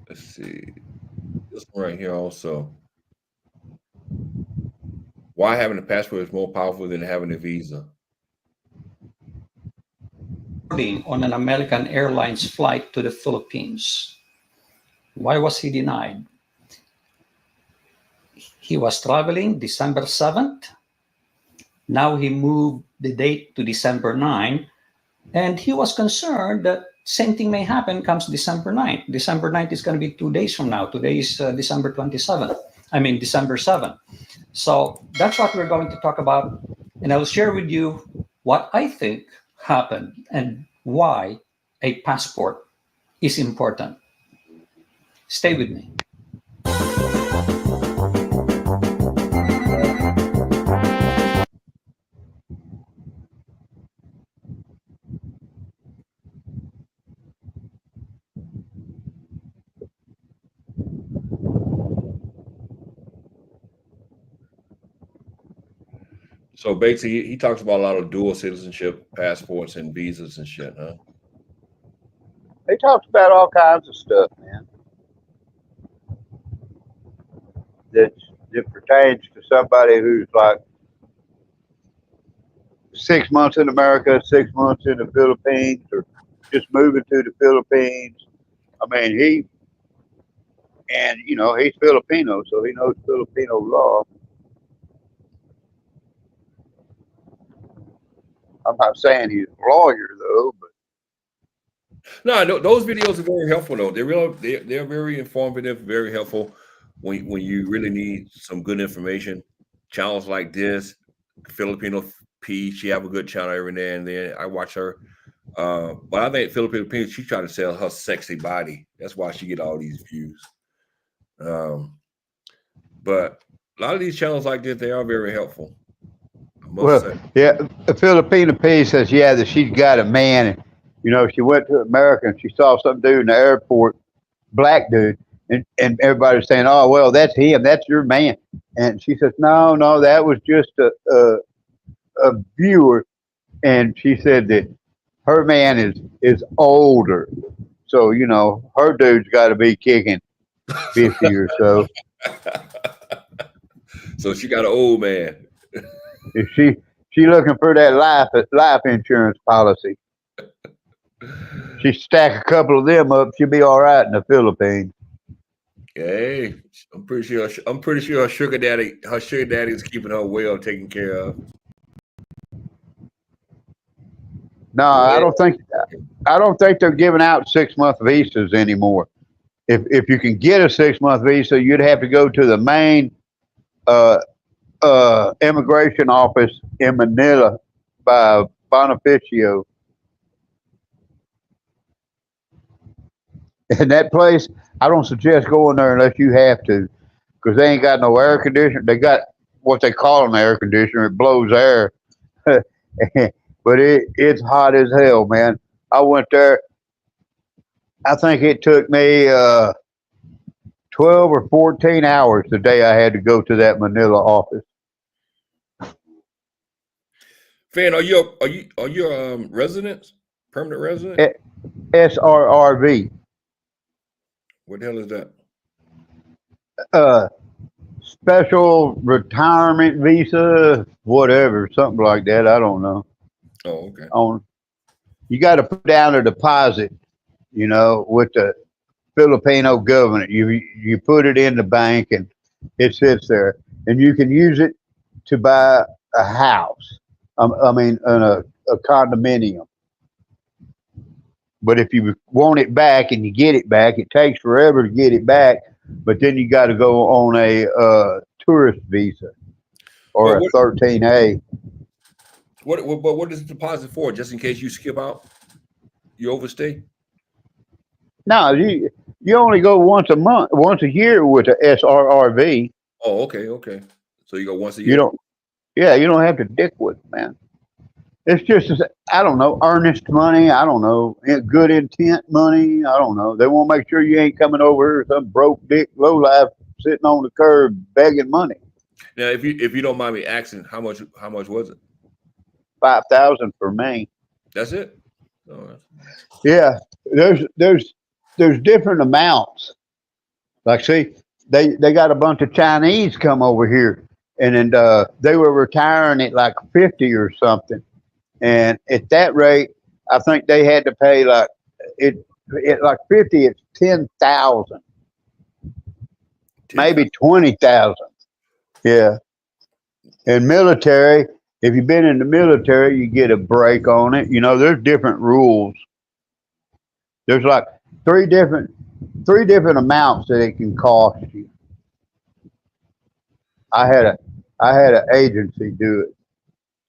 Let's see. This one right here also. Why having a passport is more powerful than having a visa? On an American Airlines flight to the Philippines. Why was he denied? He was traveling December 7th. Now he moved the date to December 9, and he was concerned that same thing may happen comes December 9th. December 9th is going to be 2 days from now. Today is December 27th. I mean, December 7th. So that's what we're going to talk about. And I'll share with you what I think happened and why a passport is important. Stay with me. So basically, he talks about a lot of dual citizenship passports and visas and shit, huh? They talked about all kinds of stuff, man. That pertains to somebody who's like 6 months in America, 6 months in the Philippines, or just moving to the Philippines. I mean, he's Filipino, so he knows Filipino law. I'm not saying he's a lawyer though, but No, those videos are very helpful though. They're very informative, very helpful when you really need some good information. Channels like this, Filipino P, she have a good channel every now and then. I watch her. But I think Filipino P, she's trying to sell her sexy body. That's why she get all these views. But a lot of these channels like this, they are very helpful. yeah, the Filipino P says that she's got a man, and she went to America and she saw some dude in the airport, black dude, and everybody was saying, "Oh well, that's him, that's your man," and she says, "No, that was just a viewer," and she said that her man is older, so her dude's got to be kicking 50 or so. So she got an old man. If she looking for that life insurance policy. She stack a couple of them up, she'll be all right in the Philippines. Hey, I'm pretty sure her sugar daddy is keeping her well taken care of. No, I don't think they're giving out 6-month visas anymore. If you can get a 6-month visa, you'd have to go to the main immigration office in Manila by Bonifacio. And that place, I don't suggest going there unless you have to, because they ain't got no air conditioner. They got what they call an air conditioner. It blows air, but it's hot as hell, man. I went there. I think it took me 12 or 14 hours the day I had to go to that Manila office. Fan, are you resident? Permanent resident? SRRV. What the hell is that? Special retirement visa, whatever, something like that. I don't know. Oh, okay. You got to put down a deposit, with the Filipino government. You put it in the bank and it sits there, and you can use it to buy a house. I mean, in a condominium. But if you want it back and you get it back, it takes forever to get it back. But then you got to go on a tourist visa or But a 13A. what is the deposit for? Just in case you skip out, you overstay. No, you only go once a month, once a year with a SRRV. Oh, okay. So you go once a You year. don't, yeah, you don't have to dick with it, man. It's just, I don't know, earnest money. I don't know, good intent money. I don't know. They want to make sure you ain't coming over here some broke dick lowlife sitting on the curb begging money. Now, if you don't mind me asking, how much was it? 5,000 for me. That's it. Oh, Yeah, there's different amounts. Like, see, they got a bunch of Chinese come over here, and then they were retiring at like 50 or something. And at that rate, I think they had to pay like it like 50. It's 10,000, maybe 20,000. Yeah. And military, if you've been in the military, you get a break on it. You know, there's different rules. There's like three different amounts that it can cost you. I had an agency do it.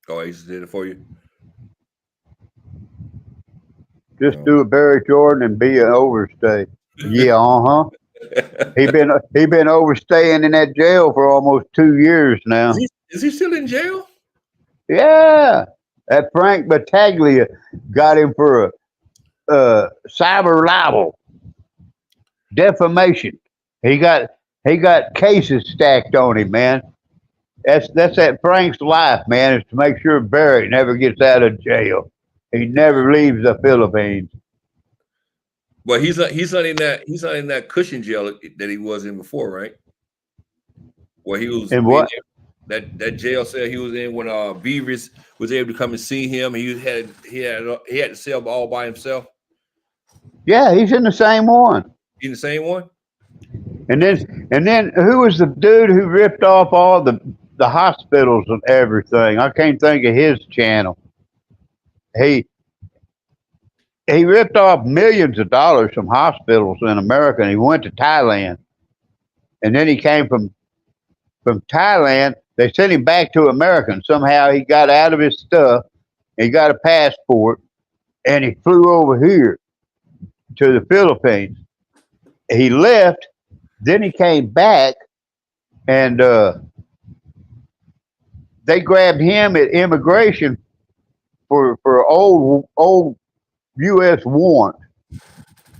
Oh, I did it for you. Just do a Barry Jordan and be an overstay. Yeah, He been overstaying in that jail for almost 2 years now. Is he still in jail? Yeah, that Frank Battaglia got him for a cyber libel, defamation. He got cases stacked on him, man. That's that Frank's life, man, is to make sure Barry never gets out of jail. He never leaves the Philippines. Well, he's not in that cushion jail that he was in before, right? Where he was in what? That jail cell he was in when Beavis was able to come and see him. He had the cell all by himself. Yeah, he's in the same one. In the same one. And then who was the dude who ripped off all the hospitals and everything? I can't think of his channel. He ripped off millions of dollars from hospitals in America, and he went to Thailand. And then he came from Thailand. They sent him back to America, and somehow he got out of his stuff. He got a passport, and he flew over here to the Philippines. He left. Then he came back, and they grabbed him at immigration for old U.S. warrant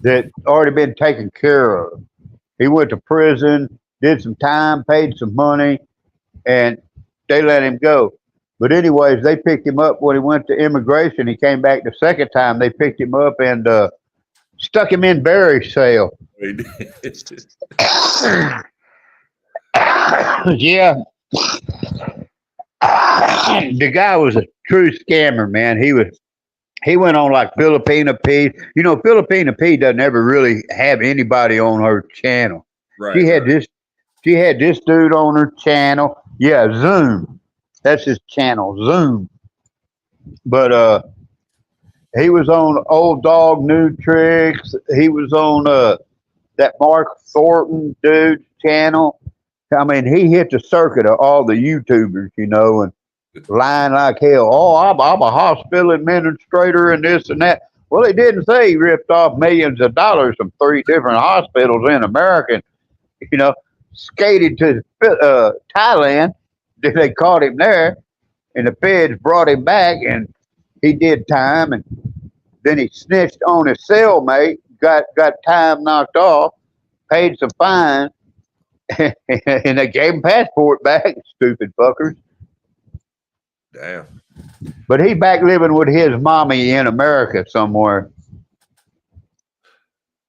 that already been taken care of. He went to prison, did some time, paid some money, and they let him go. But anyways, they picked him up when he went to immigration. He came back the second time. They picked him up and stuck him in Barry's cell. Yeah. The guy was a true scammer, man. He went on like Filipina P. You know, Filipina P doesn't ever really have anybody on her channel. Right. She had this dude on her channel. Yeah, Zoom. That's his channel, Zoom. But he was on Old Dog New Tricks. He was on that Mark Thornton dude's channel. I mean, he hit the circuit of all the YouTubers, you know, and lying like hell. Oh, I'm a hospital administrator and this and that. Well, he didn't say he ripped off millions of dollars from 3 different hospitals in America. You know, skated to Thailand. They caught him there, and the feds brought him back, and he did time, and then he snitched on his cellmate, got time knocked off, paid some fine, and they gave him passport back. Stupid fuckers. Damn. But he's back living with his mommy in America somewhere.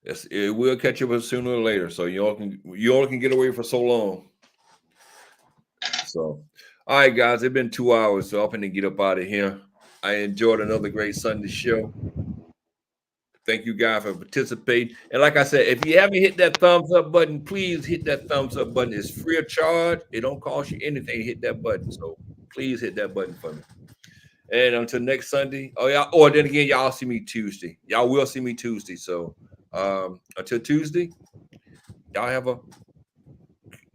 Yes, it will catch up with us sooner or later. So you all can get away for so long. So, all right, guys, it's been 2 hours, so I'm going to get up out of here. I enjoyed another great Sunday show. Thank you guys for participating. And like I said, if you haven't hit that thumbs up button, please hit that thumbs up button. It's free of charge. It don't cost you anything to hit that button. So please hit that button for me. And until next Sunday. Oh yeah. Or then again, y'all see me Tuesday. Y'all will see me Tuesday. So until Tuesday, y'all have a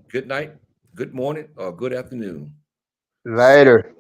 good night, good morning, or good afternoon. Later.